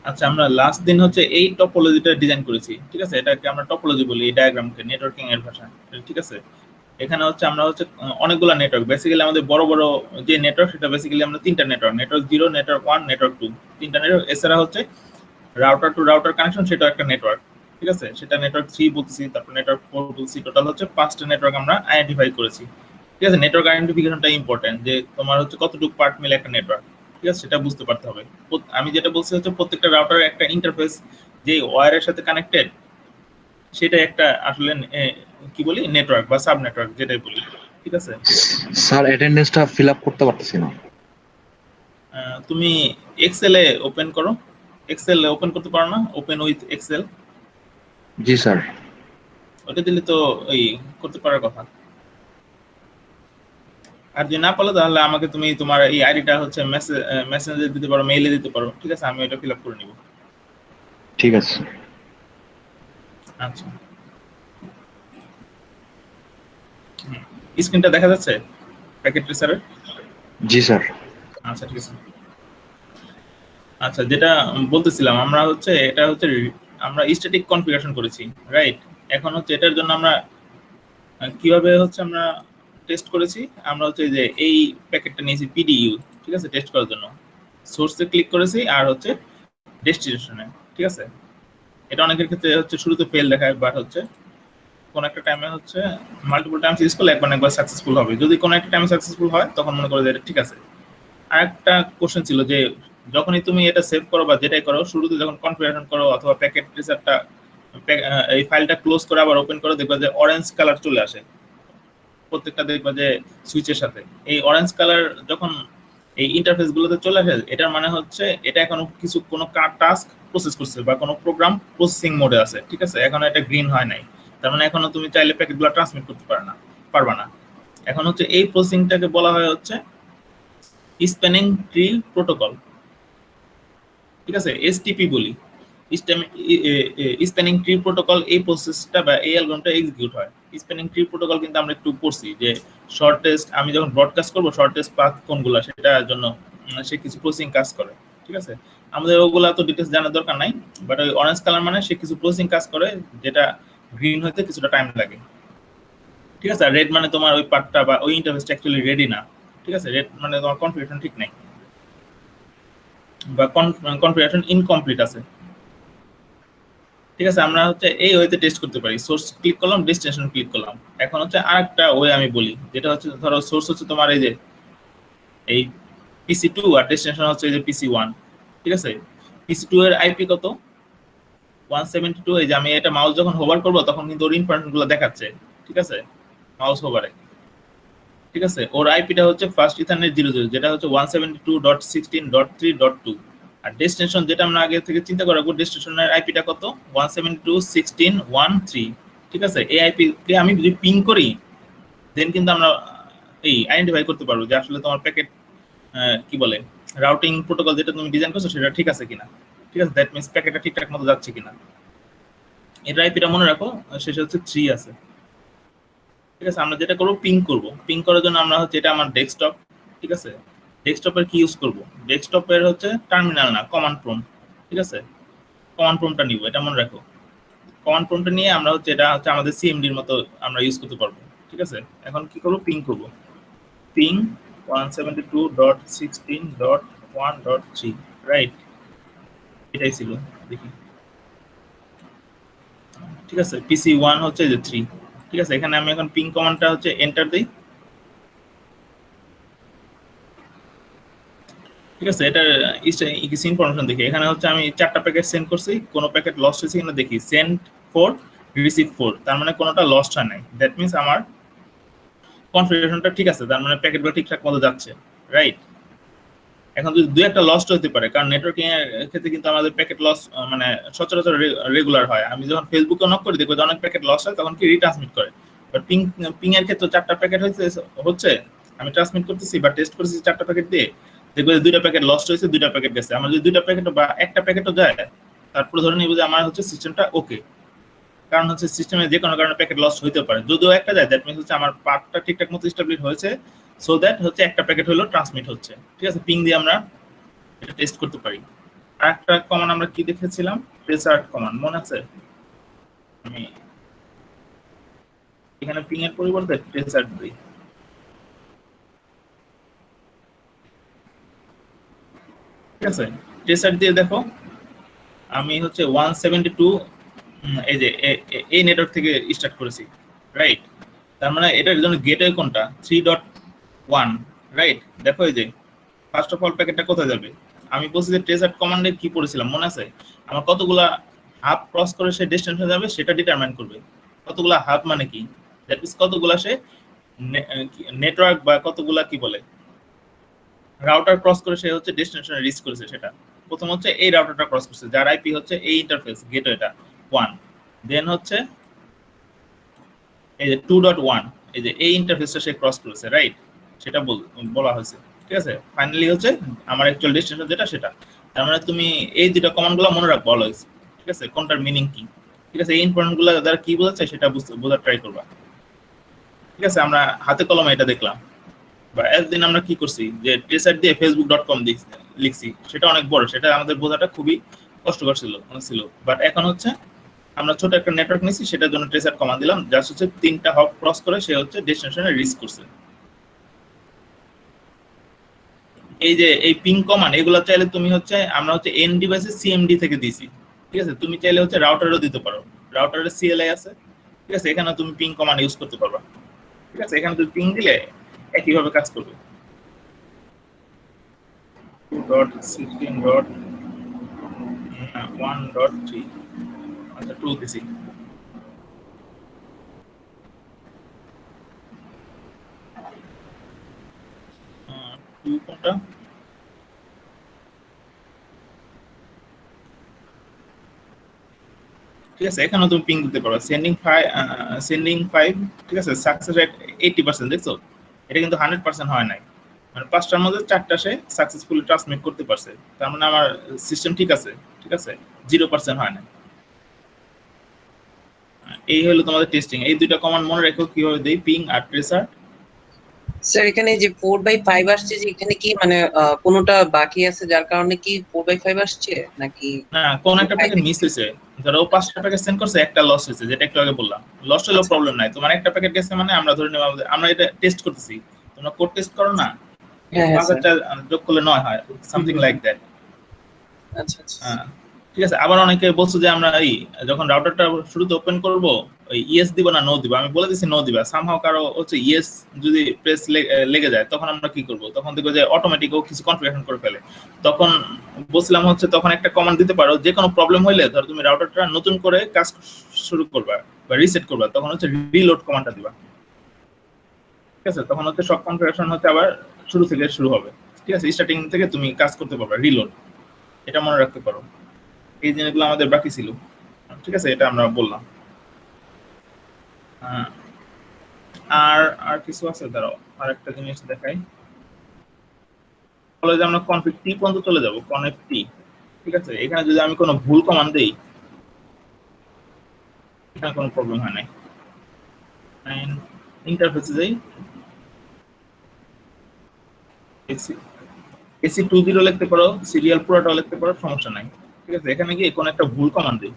আচ্ছা, আমরা লাস্ট দিন হচ্ছে এই টপোলজিটা ডিজাইন করেছি, ঠিক আছে? এটাকে আমরা টপোলজি বলি, এই ডায়াগ্রামকে, নেটওয়ার্কিং এর ভাষা, ঠিক আছে? এখানে হচ্ছে আমরা হচ্ছে অনেকগুলো নেটওয়ার্ক, বেসিক্যালি আমাদের বড় বড় যে নেটওয়ার্ক, সেটা বেসিক্যালি আমরা তিনটা নেটওয়ার্ক, নেটওয়ার্ক 0, নেটওয়ার্ক 1, নেটওয়ার্ক 2, তিনটা নেটওয়ার্ক। এছাড়া হচ্ছে রাউটার টু রাউটার কানেকশন, সেটাও একটা নেটওয়ার্ক, ঠিক আছে? সেটা নেটওয়ার্ক 3 বলতেছি, তারপর নেটওয়ার্ক 4 বলছি। টোটাল হচ্ছে 5টা নেটওয়ার্ক আমরা আইডেন্টিফাই করেছি, ঠিক আছে? নেটওয়ার্ক আইডেন্টিফিকেশনটা ইম্পর্টেন্ট, যে তোমার হচ্ছে কতটুকু পার্ট মিলে একটা নেটওয়ার্ক, ঠিক আছে? সেটা বুঝতে পারতে হবে। আমি যেটা বলছি হচ্ছে প্রত্যেকটা রাউটারের একটা ইন্টারফেস যে ওয়্যারের সাথে কানেক্টেড, সেটা একটা আসলে কি বলি, নেটওয়ার্ক বা সাব নেটওয়ার্ক যেটাই বলি, ঠিক আছে? স্যার অ্যাটেন্ডেন্সটা ফিল আপ করতে পারতেছি না। তুমি এক্সেলে ওপেন করো। এক্সেল ওপেন করতে পারো না? Open with Excel, ji sir. ওটা দিলে তো ওই করতে পারার কথা। আর যদি না পারো তাহলে আমাকে তুমি তোমার এই আইডিটা হচ্ছে মেসেঞ্জে দিতে পারো, মেইলে দিতে পারো, ঠিক আছে? আমি ওটা ফিল আপ করে নিব। ঠিক আছে। আচ্ছা, স্ক্রিনটা দেখা যাচ্ছে প্যাকেট ট্রেসারের? জি স্যার। আচ্ছা, ঠিক আছে। আচ্ছা, যেটা বলতেছিলাম, আমরা হচ্ছে এটা হচ্ছে আমরা স্ট্যাটিক কনফিগারেশন করেছি, রাইট? এখন হচ্ছে এটার জন্য আমরা কিভাবে হচ্ছে আমরা টেস্ট করেছি, আমরা হচ্ছে যে এই প্যাকেটটা নিয়েছি পিডিইউ, ঠিক আছে, টেস্ট করার জন্য। সোর্সে ক্লিক করেছি আর হচ্ছে ডেস্টিনেশনে, ঠিক আছে? এটা অনেকের ক্ষেত্রে হচ্ছে শুরুতে ফেল দেখায়, বাট হচ্ছে কোন একটা টাইমে হচ্ছে মাল্টিপল টাইমস ইউজ করলে একবার না একবার সাকসেসফুল হবে। যদি কোনো একটা টাইমে সাকসেসফুল হয় তখন মনে করো যে এটা ঠিক আছে। আরেকটা কোশ্চেন ছিল যে যখনই তুমি এটা সেভ করো বা যেটাই করো, শুরুতে যখন কনফিগারেশন করো অথবা প্যাকেট ট্রেসারটা এই ফাইলটা ক্লোজ করে আবার ওপেন করে, দেখবা যে অরেঞ্জ কালার চলে আসে প্রত্যেকটা, দেখবা যে সুইচের সাথে এই অরেঞ্জ কালার যখন এই ইন্টারফেস গুলোতে চলে আসে, এটার মানে হচ্ছে এটা এখন কোনো টাস্ক প্রসেস করছে বা কোনো প্রোগ্রাম প্রসেসিং মোডে আছে, ঠিক আছে? এখন এটা গ্রিন হয় নাই, তার মানে এখনো তুমি চাইলে প্যাকেটগুলো ট্রান্সমিট করতে পারবা না। এখন হচ্ছে এই প্রসেসিংটাকে বলা হয় হচ্ছে স্প্যানিং ট্রি প্রোটোকল, ঠিক আছে? এসটিপি বলি। স্প্যানিং ট্রি প্রোটোকল, এই প্রসেসটা বা এই অ্যালগরিদমটা এক্সিকিউট হয়। স্প্যানিং ট্রি প্রোটোকল কিন্তু আমরা একটু পড়ছি যে শর্টেস্ট, আমি যখন ব্রডকাস্ট করব শর্টেস্ট পাথ কোনগুলো, সেটার জন্য সে কিছু প্রসেসিং কাজ করে, ঠিক আছে? আমাদের ওগুলা তো ডিটেলস জানার দরকার নাই, বাট ওই অরেঞ্জ কালার মানে সে কিছু প্রসেসিং কাজ করে যেটা গ্রিন হইতে কিছুটা টাইম লাগে, ঠিক আছে? আর রেড মানে তোমার ওই পার্টটা বা ওই ইন্টারফেসটা অ্যাকচুয়ালি রেডি না, ঠিক আছে? রেড মানে তোমার কনফিগারেশন ঠিক নাই বা কনফিগারেশন ইনকমপ্লিট আছে, ঠিক আছে? আমরা হচ্ছে এই ওয়েতে টেস্ট করতে পারি। সোর্স ক্লিক করলাম, ডেস্টিনেশন ক্লিক করলাম। এখন হচ্ছে আরেকটা ওয়ে আমি বলি, যেটা হচ্ছে ধরো সোর্স হচ্ছে তোমার এই যে এই PC2 আর ডেস্টিনেশন হচ্ছে এই যে PC1, ঠিক আছে? PC2 এর আইপি কত? 172। এই যে আমি এটা মাউস যখন হোভার করব তখন কিন্তু ওর ইনফরমেশন গুলো দেখাচ্ছে, ঠিক আছে? মাউস হোভারে, ঠিক আছে? ওর আইপিটা হচ্ছে ফার্স্ট ইথারনেট 00, যেটা হচ্ছে 172.16.3.2। আর ডেস্টিনেশন যেটা আমরা আগে থেকে চিন্তা করা, ডেস্টিনেশনের আইপিটা কত? 172.16.13, ঠিক আছে? এই আইপি কে আমি যদি পিং করি, দেন কিন্তু আমরা এই আইডেন্টিফাই করতে পারবো যে আসলে তোমার প্যাকেট কি বলে, রাউটিং প্রোটোকল যেটা তুমি ডিজাইন করছো সেটা ঠিক আছে কিনা, ঠিক আছে? দ্যাট মিন্স প্যাকেটটা ঠিকঠাক মতো যাচ্ছে কিনা। এর আইপিটা মনে রাখো, শেষে হচ্ছে 3 আছে, ঠিক আছে? আমরা যেটা করবো, পিং করব। পিং করার জন্য আমরা হচ্ছে, এটা আমার ডেস্কটপ, ঠিক আছে? ডেস্কটপের কি ইউজ করব? ডেস্কটপের হচ্ছে টার্মিনাল না, কমান্ড প্রম্পট, ঠিক আছে? কমান্ড প্রম্পটটা নিব, এটা মনে রাখো। কমান্ড প্রম্পটটা নিয়ে আমরা হচ্ছে এটা হচ্ছে আমাদের সিএমডির মতো আমরা ইউজ করতে পারবো, ঠিক আছে? এখন কি করব? পিং করব। Ping 172.16.1.3, right? এটাই ছিল, দেখি, ঠিক আছে? PC1 হচ্ছে যে 3, ঠিক আছে? এখানে আমি এখন পিং কমান্ডটা হচ্ছে এন্টার দিই, ঠিক আছে? এটার কিছু ইনফরমেশন দেখি। এখানে হচ্ছে আমি 4টা প্যাকেট সেন্ড করছি, কোনো প্যাকেট লস্ট হয়েছে কিনা দেখি। সেন্ড 4, রিসিভ 4, তার মানে কোনোটা লস্ট হয় নাই। দ্যাট মিন্স আমার কনফিগারেশনটা ঠিক আছে, তার মানে প্যাকেটগুলো ঠিকঠাক মতো যাচ্ছে, রাইট? এখন যদি দুই একটা লস্ট হতে পারে, কারণ নেটওয়ার্কিং এর ক্ষেত্রে কিন্তু আমাদের প্যাকেট লস মানে সচরাচর রেগুলার হয়। আমি যখন ফেসবুকে নক করি দেখবো যে অনেক প্যাকেট লস হয়, তখন কি রিট্রান্সমিট করে। বাট পিং এর ক্ষেত্রে 4টা প্যাকেট হচ্ছে আমি ট্রান্সমিট করতেছি বা টেস্ট করতেছি 4টা প্যাকেট দিয়ে, দেখবো যে 2টা প্যাকেট লস্ট হয়েছে, 2টা প্যাকেট গেছে। আমার যদি 2টা প্যাকেট বা একটা প্যাকেটও যায়, তারপরে ধরে নিব যে আমার হচ্ছে সিস্টেমটা ওকে, কারণ হচ্ছে সিস্টেমে যে কোনো কারণে প্যাকেট লস্ট হইতে পারে। যদিও একটা যায়, দ্যাট মিন্স হচ্ছে আমার পার্টটা ঠিকঠাক মতো এস্টাবলিশ হয়েছে, সো দ্যাট হচ্ছে একটা প্যাকেট হলো ট্রান্সমিট হচ্ছে, ঠিক আছে? পিং দিয়ে আমরা এটা টেস্ট করতে পারি। আরেকটা কমান্ড আমরা কি দেখেছিলাম, ট্রেসার্ট কমান্ড মনে আছে? আমি এখানে পিং এর পরিবর্তে ট্রেসার্ট দিই। ঠিক আছে, ট্রেসার্ট দিয়ে দেখো আমি হচ্ছে 172 এই যে এই নেটওয়ার্ক থেকে স্টার্ট করেছি, রাইট? তার মানে এটার জন্য গেটওয়ে কোনটা 3.1, রাইট? দেখো এই যে ফার্স্ট অফ অল প্যাকেটটা কোথায় যাবে, আমি বলছি যে ট্রেসার্ট কমান্ডে কি পড়েছিলাম মনে আছে? আমার কতগুলা হাব ক্রস করে সে ডেস্টিনেশন যাবে সেটা ডিটারমাইন করবে। কতগুলা হাব মানে কি, দ্যাট মিন্স কতগুলা সে নেটওয়ার্ক বা কতগুলা কি বলে রাউটার ক্রস করে সে হচ্ছে ডেস্টিনেশনে রিচ করেছে। সেটা প্রথম হচ্ছে এই রাউটারটা ক্রস করছে যার আইপি হচ্ছে এই ইন্টারফেস গেটওয়েটা 1, দেন হচ্ছে এই যে 2.1 এই যে এই ইন্টারফেসটা সে ক্রস করেছে, রাইট? সেটা বলা হয়েছে। ঠিক আছে, ফাইনালি হচ্ছে আমার অ্যাকচুয়াল ডেস্টিনেশন যেটা সেটা। তার মানে তুমি এই দুটো কমান্ডগুলো মনে রাখবা অলওয়েজ। ঠিক আছে, কোনটার মিনিং কি, ঠিক আছে, এই ইনফরমেশনগুলো দ্বারা কি বোঝাচ্ছে সেটা বোঝার ট্রাই করবা। ঠিক আছে, আমরা হাতে কলমে এটা দেখলাম। বা একদিন আমরা কি করছি যে ট্রেসার দিয়ে facebook.com লিখছি, সেটা অনেক বড়, সেটা আমাদের বোঝাটা খুবই কষ্টকর ছিল। বাট এখন হচ্ছে আমরা ছোট একটা নেটওয়ার্ক নিছি, সেটার জন্য ট্রেসার কমান্ড দিলাম, জাস্ট হচ্ছে 3টা হপ ক্রস করে সে হচ্ছে ডেস্টিনেশনে রিচ করছে। এই যে এই পিং কমান্ড এগুলো চাইলে তুমি হচ্ছে আমরা হচ্ছে এন ডিভাইসে সিএমডি থেকে দিছি। ঠিক আছে, তুমি চাইলে হচ্ছে রাউটারও দিতে পারো, রাউটারে সিএলআই আছে। ঠিক আছে, এখানে তুমি পিং কমান্ড ইউজ করতে পারবা। ঠিক আছে, এখানে তুমি পিং দিলে একইভাবে কাজ করবে। 2.16.1.3 আচ্ছা 2 দিছি। কোনটা ঠিক আছে, এখানে তুমি পিং দিতে পারো সেন্ডিং 5 ঠিক আছে, সাকসেস রেট 80%। দেখছো, এটা কিন্তু 100% হয় নাই, মানে 5টার মধ্যে 4টা সে সাকসেসফুলি ট্রান্সমিট করতে পারছে। তার মানে আমার সিস্টেম ঠিক আছে। ঠিক আছে, 0% হয় না। এই হলো তোমাদের টেস্টিং। এই দুইটা কমান্ড মনে রাখো কিভাবে দেই, পিং আর ট্রেসার। স্যার এখানে যে 4/5 আসছে, যে এখানে কি মানে কোনোটা বাকি আছে যার কারণে কি 4/5 আসছে নাকি? না, কোন একটা প্যাকেট মিস হয়েছে, ধরো 5টা প্যাকেট সেন্ড করছে, একটা লস হয়েছে, যেটা একটু আগে বললাম। লস হলেও প্রবলেম নাই, তোমার একটা প্যাকেট গেছে মানে আমরা ধরে নেব আমরা এটা টেস্ট করতেছি। তোমরা কোড টেস্ট করো না, হ্যাঁ হ্যাঁ স্যার। 5টা যোগ করলে 9 হয়, সামথিং লাইক দ্যাট। আচ্ছা আচ্ছা ঠিক আছে, আবার অনেকে বলছে যে আমরা এই যখন রাউটারটা শুরুতে ওপেন করব ওই ইয়েস দিব না নো দিব, আমি বলে দিছি নো দিবা। সামহাও কারো হচ্ছে ইয়েস যদি প্রেস লেগে যায় তখন আমরা কি করব, তখন দেখবো যে অটোমেটিক ও কিছু কনফিগারেশন করে ফেলে। তখন বলছিলাম হচ্ছে তখন একটা কমান্ড দিতে পারো, যে কোনো প্রবলেম হইলে ধর তুমি রাউটারটা নতুন করে কাজ শুরু করবা বা রিসেট করবা, তখন হচ্ছে রিলোড কমান্ডটা দিবা। ঠিক আছে, তখন হচ্ছে সব কনফিগারেশন হচ্ছে আবার শুরু থেকে শুরু হবে। ঠিক আছে, স্টার্টিং থেকে তুমি কাজ করতে পারবা, রিলোড। এটা মনে রাখতে পারো। এই জিনিসগুলো আমাদের বাকি ছিল। ঠিক আছে, এটা আমরা বললাম। আর আর কিছু আছে, দাঁড়াও আর একটা জিনিস দেখাই। বলে যে আমরা কনফিগ টি পর্যন্ত চলে যাব, কনফিগ টি। ঠিক আছে, এখানে যদি আমি কোনো ভুল কমান্ড দেই এখানে কোনো প্রবলেম হয় নাই। ইন্টারফেসে যাই, এসি 20 লিখতে পারো, সিরিয়াল পুরোটাও লিখতে পারো, সমস্যা নাই। ঠিক আছে, এখানে গিয়ে কোনো একটা ভুল কমান্ড দিই,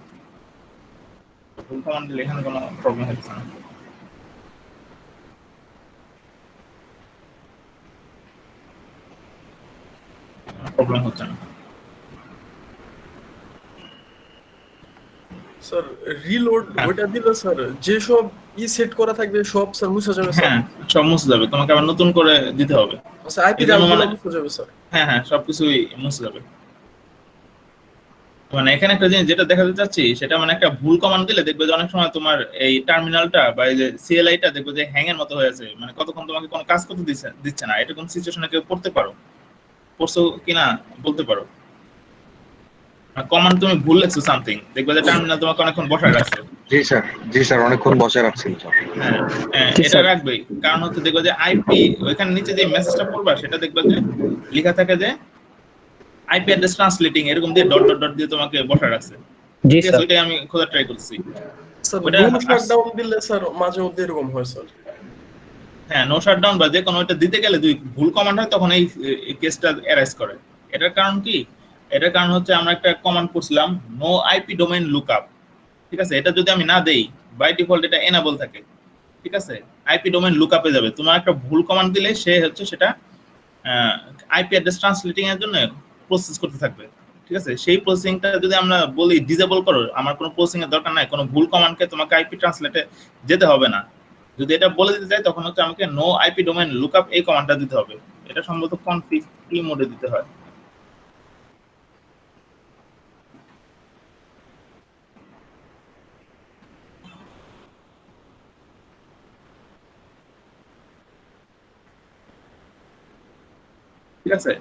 ভুল কমান্ড দিলে এখানে কোনো প্রবলেম হচ্ছে না। প্রবলেম হচ্ছে না। স্যার রিলোড ওটা দিলে স্যার যে সব সেট করা থাকবে সব স্যার মুছে যাবে স্যার? হ্যাঁ, সব মুছে যাবে, তোমাকে আবার নতুন করে দিতে হবে। আচ্ছা আইপি রাউটার মুছে যাবে স্যার? হ্যাঁ, সবকিছুই মুছে যাবে। মানে এখানে একটা জিনিস যেটা দেখাতে চাচ্ছি, সেটা মানে একটা ভুল কমান্ড দিলে দেখবে যে অনেক সময় তোমার এই টার্মিনালটা বা এই যে সিএলআইটা দেখবে যে হ্যাং এর মতো হয়ে আছে, মানে কতক্ষণ তোমাকে কোনো কাজ করতে দিচ্ছে না। এরকম সিচুয়েশনে কেউ পড়তে পারো, পড়ছো কিনা বলতে পারো। কমান্ড তুমি ভুল লিখছো সামথিং, দেখবে যে টার্মিনাল তোমাকে অনেকক্ষণ বসায় রাখছে। জি স্যার অনেকক্ষণ বসে রাখছিল স্যার। হ্যাঁ, এটা রাখবেই, কারণ হচ্ছে দেখবে যে আইপি ওইখানে নিচে যে মেসেজটা পড়বা সেটা দেখবে যে লেখা থাকে যে আইপি অ্যাড্রেস ট্রান্সলেটিং, এরকম দিয়ে ডট ডট ডট দিয়ে তোমাকে বসায় রাখছে। জি ঠিক আছে, স্যার। ওইটাই আমি খোঁজার ট্রাই করছি। স্যার ওটা নো শাটডাউন দিলে স্যার মাঝে মধ্যে এরকম হয় স্যার। হ্যাঁ, নো শাটডাউন বা যে কোনো একটা দিতে গেলে যদি ভুল কমান্ড হয় তখন এই কেসটা অ্যারাইজ করে। এটার কারণ কি, এটার কারণ হচ্ছে আমরা একটা কমান্ড করছিলাম নো আইপি ডোমেইন লুকআপ, ঠিক আছে? এটা যদি আমি না দেই বাই ডিফল্ট এটা এনেবল থাকে, ঠিক আছে? আইপি ডোমেইন লুকআপে যাবে, তোমার একটা ভুল কমান্ড দিলে সে হচ্ছে সেটা আইপি অ্যাড্রেস ট্রান্সলেটিং এর জন্য প্রসেস করতে থাকবে, ঠিক আছে? সেই প্রসেসিংটা যদি আমরা বলি ডিসেবল করো, আমার কোনো প্রসেসিং এর দরকার নাই, কোনো ভুল কমান্ডকে তোমাকে আইপি ট্রান্সলেটে যেতে হবে না, যদি এটা বলে দিতে চাই তখন হচ্ছে আমাকে নো আইপি ডোমেইন লুকআপ এই কমান্ডটা দিতে হবে। এটা সম্ভবত কনফিগ কি মোডে দিতে হয়। ঠিক আছে,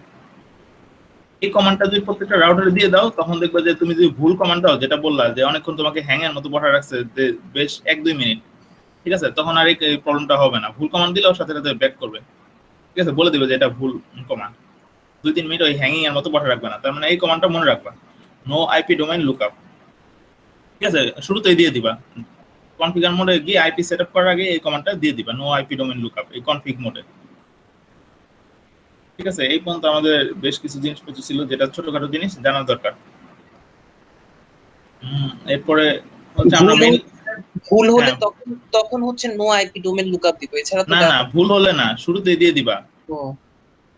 এই কমান্ডটা যদি প্রত্যেকটা রাউটারে দিয়ে দাও তখন দেখবে যে তুমি যদি ভুল কমান্ড দাও, যেটা বললা যে অনেকক্ষণ তোমাকে হ্যাং এর মতো বসা রাখছে যে বেশ 1-2 মিনিট, ঠিক আছে, তখন আর এই প্রবলেমটা হবে না। ভুল কমান্ড দিলে ওর সাথে সাথে ব্যাক করবে, ঠিক আছে, বলে দিবে যে এটা ভুল কমান্ড। 2-3 মিনিট ওই হ্যাঙ্গিং এর মতো বসা রাখবে না। তার মানে এই কমান্ডটা মনে রাখবা, নো আইপি ডোমেইন লুকআপ, ঠিক আছে? শুরুতেই দিয়ে দিবা, কনফিগার মোডে গিয়ে আইপি সেটআপ করার আগে এই কমান্ডটা দিয়ে দিবা, নো আইপি ডোমেইন লুকআপ এই কনফিগ মোডে, ঠিক আছে? এই পর্যন্ত আমাদের বেশ কিছু জিনিসপত্র ছিল যেটা ছোটখাটো জিনিস জানার দরকার। এরপরে হচ্ছে আমরা মেইন ভুল হলে হ্যাঁ। তখন হচ্ছে নো আইপি ডোমেইন লুকআপ দিব, এছাড়া তো না ভুল হলে না, শুরুতেই দিয়ে দিবা। ও,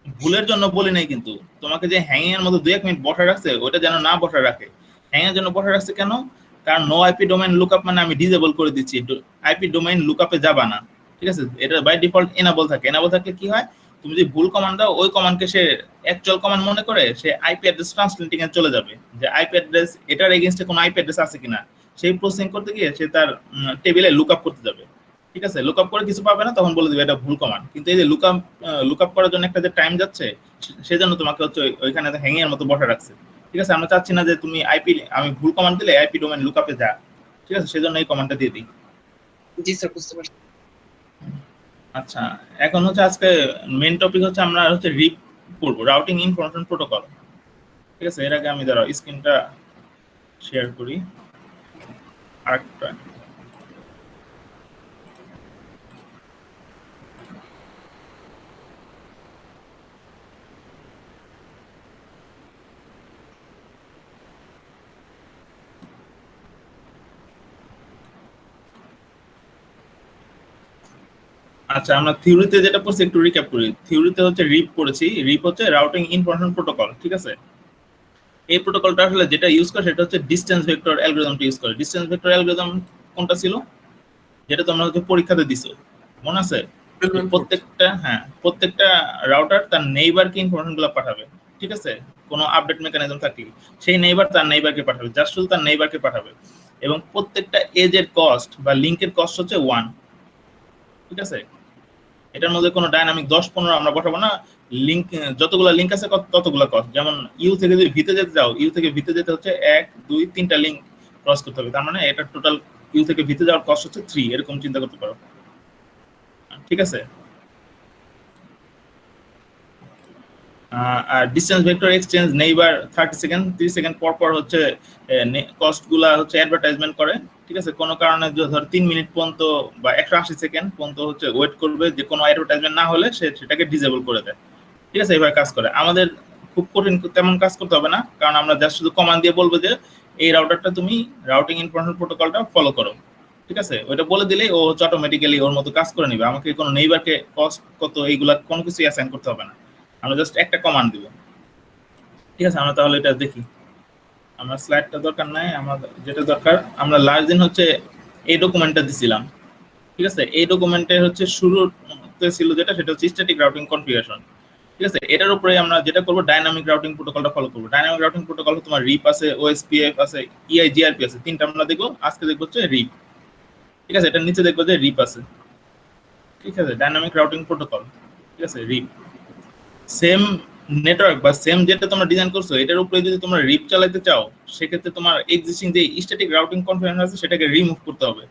ভুলের জন্য বলি নাই, কিন্তু তোমাকে যে হ্যাঙ্গিং এর মতো 2-1 মিনিট বসা রাখছে ওটা যেন না বসা রাখে। হ্যাং এর জন্য বসা রাখছে কেন? কারণ নো আইপি ডোমেইন লুকআপ মানে আমি ডিসেবল করে দিচ্ছি, আইপি ডোমেইন লুকআপে যাবা না, ঠিক আছে? এটা বাই ডিফল্ট এনেবল থাকে। এনেবল থাকলে কি হয়, তুমি যদি ভুল কমান্ড দাও ওই কমান্ডকে সে অ্যাকচুয়াল কমান্ড মনে করে সে আইপি অ্যাড্রেস ট্রান্সলেটিং এ চলে যাবে, যে আইপি অ্যাড্রেস এটার এগেইনস্টে কোনো আইপি অ্যাড্রেস আছে কিনা সেই প্রসেসিং করতে গিয়ে সে তার টেবিলে লুকআপ করতে যাবে, ঠিক আছে? লুকআপ করে কিছু পাবে না, তখন বলে দিবে এটা ভুল কমান্ড। কিন্তু এই যে লুকআপ করার জন্য একটা যে টাইম যাচ্ছে সেজন্য তোমাকে হচ্ছে ওইখানে হ্যাঙ্গিং এর মতো বসা রাখছে, ঠিক আছে? আমরা চাচ্ছি না যে তুমি আমি ভুল কমান্ড দিলে আইপি ডোমেইন লুকআপে যা, ঠিক আছে? সেজন্য এই কমান্ডটা দিয়ে দিই। জি স্যার, বুঝতে পারছি। আচ্ছা, এখন হচ্ছে আজকে মেইন টপিক হচ্ছে আমরা হচ্ছে রিপ করব, রাউটিং ইনফরমেশন প্রোটোকল, ঠিক আছে? এর আগে আমি দাঁড়াও স্ক্রিনটা শেয়ার করি আরেকটা। আচ্ছা, আমরা থিওরিতে যেটা পড়ছি একটু রিক্যাপ করি। থিওরিতে হচ্ছে রিপ পড়েছি, রিপ হচ্ছে রাউটিং ইনফরমেশন প্রোটোকল, ঠিক আছে? এই প্রোটোকলটা আসলে যেটা ইউজ করে সেটা হচ্ছে ডিসটেন্স ভেক্টর অ্যালগরিদমটা ইউজ করে। ডিসটেন্স ভেক্টর অ্যালগরিদম কোনটা ছিল, যেটা তোমরা হচ্ছে পরীক্ষাতে দিছো, মনে আছে? প্রত্যেকটা রাউটার তার নেইবারকে ইনফরমেশনগুলো পাঠাবে, ঠিক আছে? কোনো আপডেট মেকানিজম থাকলে সেই নেইবার তার নেইবারকে পাঠাবে, জাস্ট শুধু তার নেইবারকে পাঠাবে, এবং প্রত্যেকটা এজের কস্ট বা লিংকের কস্ট হচ্ছে 1, ঠিক আছে? এটার মধ্যে কোনো ডাইনামিক 10-15 আমরা বসাবো না। লিংক যতগুলো লিংক আছে ততগুলো কস্ট। যেমন ইউ থেকে যদি ভিতে যেতে যাও, ইউ থেকে ভিতে যেতে হচ্ছে 1, 2, 3টা লিংক ক্রস করতে হবে, তার মানে এটা টোটাল ইউ থেকে ভিতে যাওয়ার কস্ট হচ্ছে 3, এরকম চিন্তা করতে পারো, ঠিক আছে? আর distance vector exchange neighbour 30 second 30 second পর পর হচ্ছে কস্টগুলা হচ্ছে অ্যাডভার্টাইজমেন্ট করে, ঠিক আছে? কোনো কারণে ধর 3 মিনিট পর্যন্ত বা 180 সেকেন্ড পর্যন্ত হচ্ছে ওয়েট করবে, যে কোনো অ্যাডভার্টাইজমেন্ট না হলে সেটাকে ডিসেবল করে দেয়, ঠিক আছে? এইভাবে কাজ করে। আমাদের খুব কঠিন তেমন কাজ করতে হবে না, কারণ আমরা জাস্ট শুধু কমান্ড দিয়ে বলবো যে এই রাউটারটা তুমি রাউটিং ইনফরমেশন প্রোটোকলটা ফলো করো, ঠিক আছে? ওইটা বলে দিলেই ও হচ্ছে অটোমেটিক্যালি ওর মতো কাজ করে নিবে। আমাকে কোনো নেইবারকে কস্ট কত এইগুলা কোনো কিছু অ্যাসাইন করতে হবে না, আমরা জাস্ট একটা কমান্ড দিব, ঠিক আছে? আমরা তাহলে এটা দেখি। আমরা স্লাইডটা দরকার নাই, আমাদের যেটা দরকার, আমরা লাস্ট দিন হচ্ছে এই ডকুমেন্টটা দিছিলাম, ঠিক আছে? এই ডকুমেন্টে হচ্ছে শুরুতে ছিল যেটা, সেটা হচ্ছে স্ট্যাটিক রাউটিং কনফিগারেশন, ঠিক আছে? এটার উপরে আমরা যেটা করব ডাইনামিক রাউটিং প্রোটোকলটা ফলো করব। ডাইনামিক রাউটিং প্রোটোকল তোমার রিপ আছে, ওএসপিএফ আছে, ইআইজিআরপি আছে, তিনটা আমরা দেখব। আজকে দেখব হচ্ছে রিপ, ঠিক আছে? এটার নিচে দেখব যে রিপ আছে, ঠিক আছে? ডাইনামিক রাউটিং প্রোটোকল, ঠিক আছে? রিপ সেম নেটওয়ার্ক বা সেম যেটা তোমরা ডিজাইন করছো এটার উপরে যদি তোমরা রিপ চালাতে চাও, সেক্ষেত্রে তোমার এক্সিস্টিং যে স্ট্যাটিক রাউটিং কনফিগারেশন আছে সেটাকে রিমুভ করতে হবে,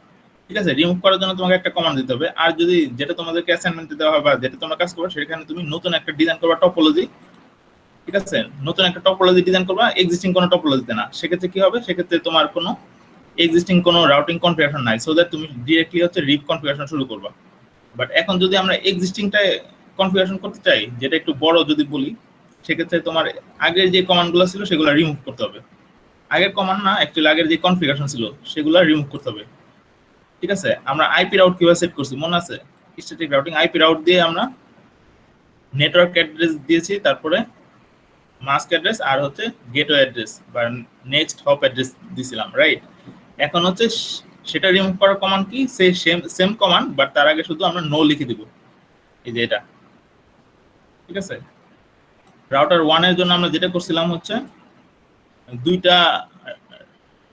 ঠিক আছে? রিমুভ করার জন্য তোমাকে একটা কমান্ড দিতে হবে। আর যদি যেটা তোমাদেরকে অ্যাসাইনমেন্টে দেওয়া হয় বা যেটা তোমরা কাজ করবে, সেখানে তুমি নতুন একটা ডিজাইন করবা টপোলজি, ঠিক আছে? নতুন একটা টপোলজি ডিজাইন করবা, এক্সিস্টিং কোনো টপোলজিতে না। সেক্ষেত্রে কি হবে, সেক্ষেত্রে তোমার কোনো এক্সিস্টিং কোনো রাউটিং কনফিগারেশন নাই, সো দ্যাট তুমি ডিরেক্টলি হচ্ছে রিপ কনফিগারেশন শুরু করবা। বাট এখন যদি আমরা এক্সিস্টিংটা কনফিগারেশন করতে চাই, যেটা একটু বড় যদি বলি, সেক্ষেত্রে তোমার আগের যে কমান্ডগুলো ছিল সেগুলো রিমুভ করতে হবে। আগের কমান্ড না, অ্যাকচুয়ালি আগের যে কনফিগারেশন ছিল সেগুলো রিমুভ করতে হবে। ঠিক আছে, আমরা আইপি রাউট কিভাবে সেট করছি মনে আছে? স্ট্যাটিক রাউটিং আইপি রাউট দিয়ে আমরা নেটওয়ার্ক অ্যাড্রেস দিয়েছি, তারপরে মাস্ক অ্যাড্রেস আর হচ্ছে গেটওয়ে অ্যাড্রেস বা নেক্সট হপ অ্যাড্রেস দিয়েছিলাম, রাইট? এখন হচ্ছে সেটা রিমুভ করার কমান্ড কি? সেম কমান্ড, বাট তার আগে শুধু আমরা নো লিখে দিব, এই যে এটা। ঠিক আছে, রাউটার 1 এর জন্য আমরা যেটা করছিলাম হচ্ছে দুইটা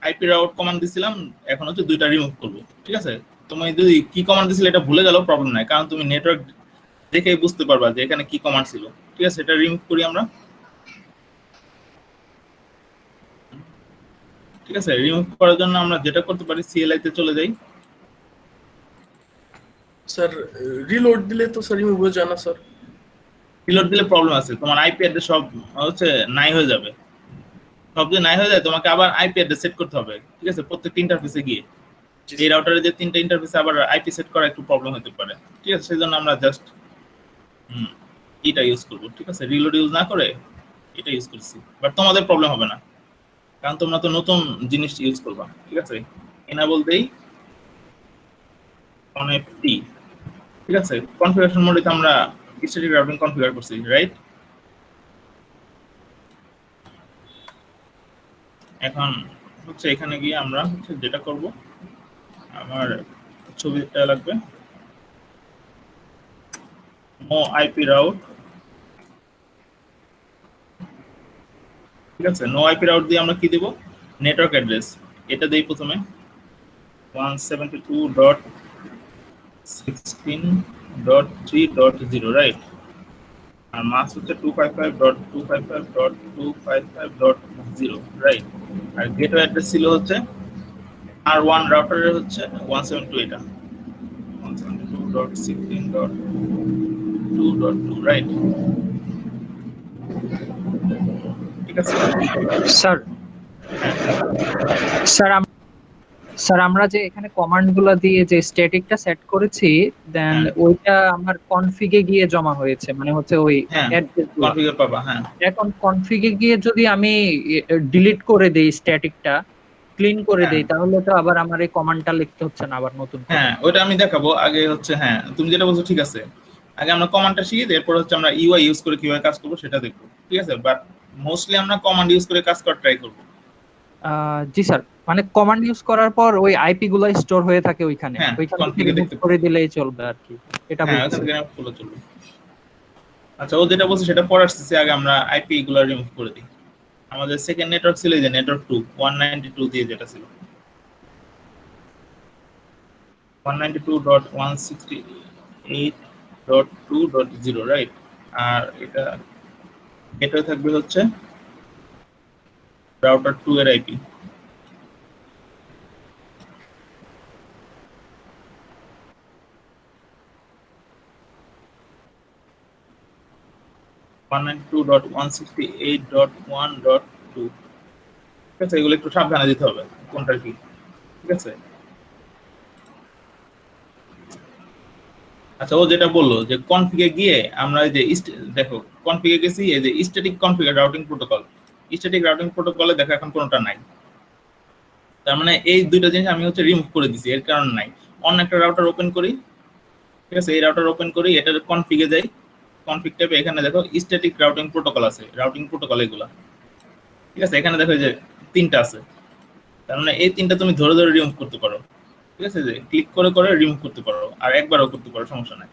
আইপি রাউট কমান্ড দিছিলাম, এখন হচ্ছে দুইটা রিমুভ করব। ঠিক আছে, তুমি যদি কি কমান্ড দিছিলে এটা ভুলে গেলেও প্রবলেম নাই, কারণ তুমি নেটওয়ার্ক দেখেই বুঝতে পারবা যে এখানে কি কমান্ড ছিল। ঠিক আছে, এটা রিমুভ করি আমরা। ঠিক আছে, রিমুভ করার জন্য আমরা যেটা করতে পারি সিএলআই তে চলে যাই। স্যার রিলোড দিলে তো স্যার রিমুভ হয়ে যায় না স্যার? রিলোড দিলে প্রবলেম আছে, তোমার আইপি অ্যাড্রেস সব হচ্ছে নাই হয়ে যাবে। সব যদি নাই হয়ে যায় তোমাকে আবার আইপি অ্যাড্রেস সেট করতে হবে। ঠিক আছে, প্রত্যেকটা ইন্টারফেসে গিয়ে এই রাউটারে যে 3টা ইন্টারফেসে আবার আইপি সেট করা একটু প্রবলেম হতে পারে। ঠিক আছে, সেজন্য আমরা জাস্ট এটা ইউজ করব। ঠিক আছে, রিলোড ইউজ না করে এটা ইউজ করছি, বাট তোমাদের প্রবলেম হবে না কারণ তোমরা তো নতুন জিনিস ইউজ করবা। ঠিক আছে, এনেবল দেই অন এফটি। ঠিক আছে, কনফিগারেশন মোডে আমরা স্ট্যাটিক রাউটিং কনফিগার করছি, রাইট? এখন হচ্ছে এখানে গিয়ে আমরা হচ্ছে যেটা করব, আমার ছবিটা লাগবে নো আইপি রাউট। ঠিক আছে, নো আইপি রাউট দিয়ে আমরা কি দেব? নেটওয়ার্ক অ্যাড্রেস এটা দেই প্রথমে 172.16.3.0, রাইট? আর মাস্ক হচ্ছে 255.255.255.0, রাইট? আর গেটওয়ে অ্যাড্রেস ছিল হচ্ছে R1 রাউটারের হচ্ছে 172, এটা 172.16.2.2, রাইট? ঠিক আছে স্যার স্যার আমরা যে এখানে কমান্ড গুলো দিয়ে যে স্ট্যাটিকটা সেট করেছি, দেন ওইটা আমার কনফিগে গিয়ে জমা হয়েছে, মানে হচ্ছে ওই অ্যাড্রেস কনফিগার পাবা। হ্যাঁ, এখন কনফিগে গিয়ে যদি আমি ডিলিট করে দেই, স্ট্যাটিকটা ক্লিন করে দেই, তাহলে তো আবার আমার এই কমান্ডটা লিখতে হচ্ছে না আবার নতুন করে। হ্যাঁ ওটা আমি দেখাবো। আগে হচ্ছে হ্যাঁ তুমি যেটা বলছো ঠিক আছে, আগে আমরা কমান্ডটা শিখি, এরপর হচ্ছে আমরা ইউআই ইউজ করে কিভাবে কাজ করব সেটা দেখবো। ঠিক আছে, বাট মোস্টলি আমরা কমান্ড ইউজ করে কাজ করার ট্রাই করব। জি স্যার, মানে কমান্ড ইউজ করার পর ওই আইপি গুলো স্টোর হয়ে থাকে ওইখানে, হ্যাঁ, ওইখান থেকে config-এ রিমুভ দেখতে করে দিলেই চলবে আর কি, এটা হ্যাঁ বলছি। ওখান থেকে খুলে চলবে। আচ্ছা, ও যেটা বলছে সেটা পরে আসতেছে, আগে আমরা আইপি গুলো রিমুভ করে দিই। আমাদের সেকেন্ড নেটওয়ার্ক ছিল এই যে নেটওয়ার্ক 2 192 দিয়ে, যেটা ছিল 192.168.2.0, রাইট? আর এটা গেটওয়ে থাকবে হচ্ছে রাউটার 2 এর আইপি। (192.168.1.2) ঠিক আছে, এগুলো একটু সাবধানে দিতে হবে কোনটার কি। ঠিক আছে, আচ্ছা, ও যেটা বললো যে কনফিগে গিয়ে আমরা এই যে দেখো কনফিগে গেছি, এই যে static configure routing protocol, static routing প্রোটোকলে দেখো এখন কোনটা নাই। তার মানে এই দুইটা জিনিস আমি হচ্ছে রিমুভ করে দিছি, এর কারণ নাই। অন্য একটা রাউটার ওপেন করি, ঠিক আছে, এই রাউটার ওপেন করি, এটার কনফিগে যাই, কনফিগ ট্যাবে এখানে দেখো স্ট্যাটিক রাউটিং প্রোটোকল আছে, রাউটিং প্রোটোকল এগুলা। ঠিক আছে, এখানে দেখো যে 3টা আছে, তার মানে এই 3টা তুমি ধরে ধরে রিমুভ করতে পারো। ঠিক আছে, যে ক্লিক করে করে রিমুভ করতে পারো, আর একবারও করতে পারো, সমস্যা নাই।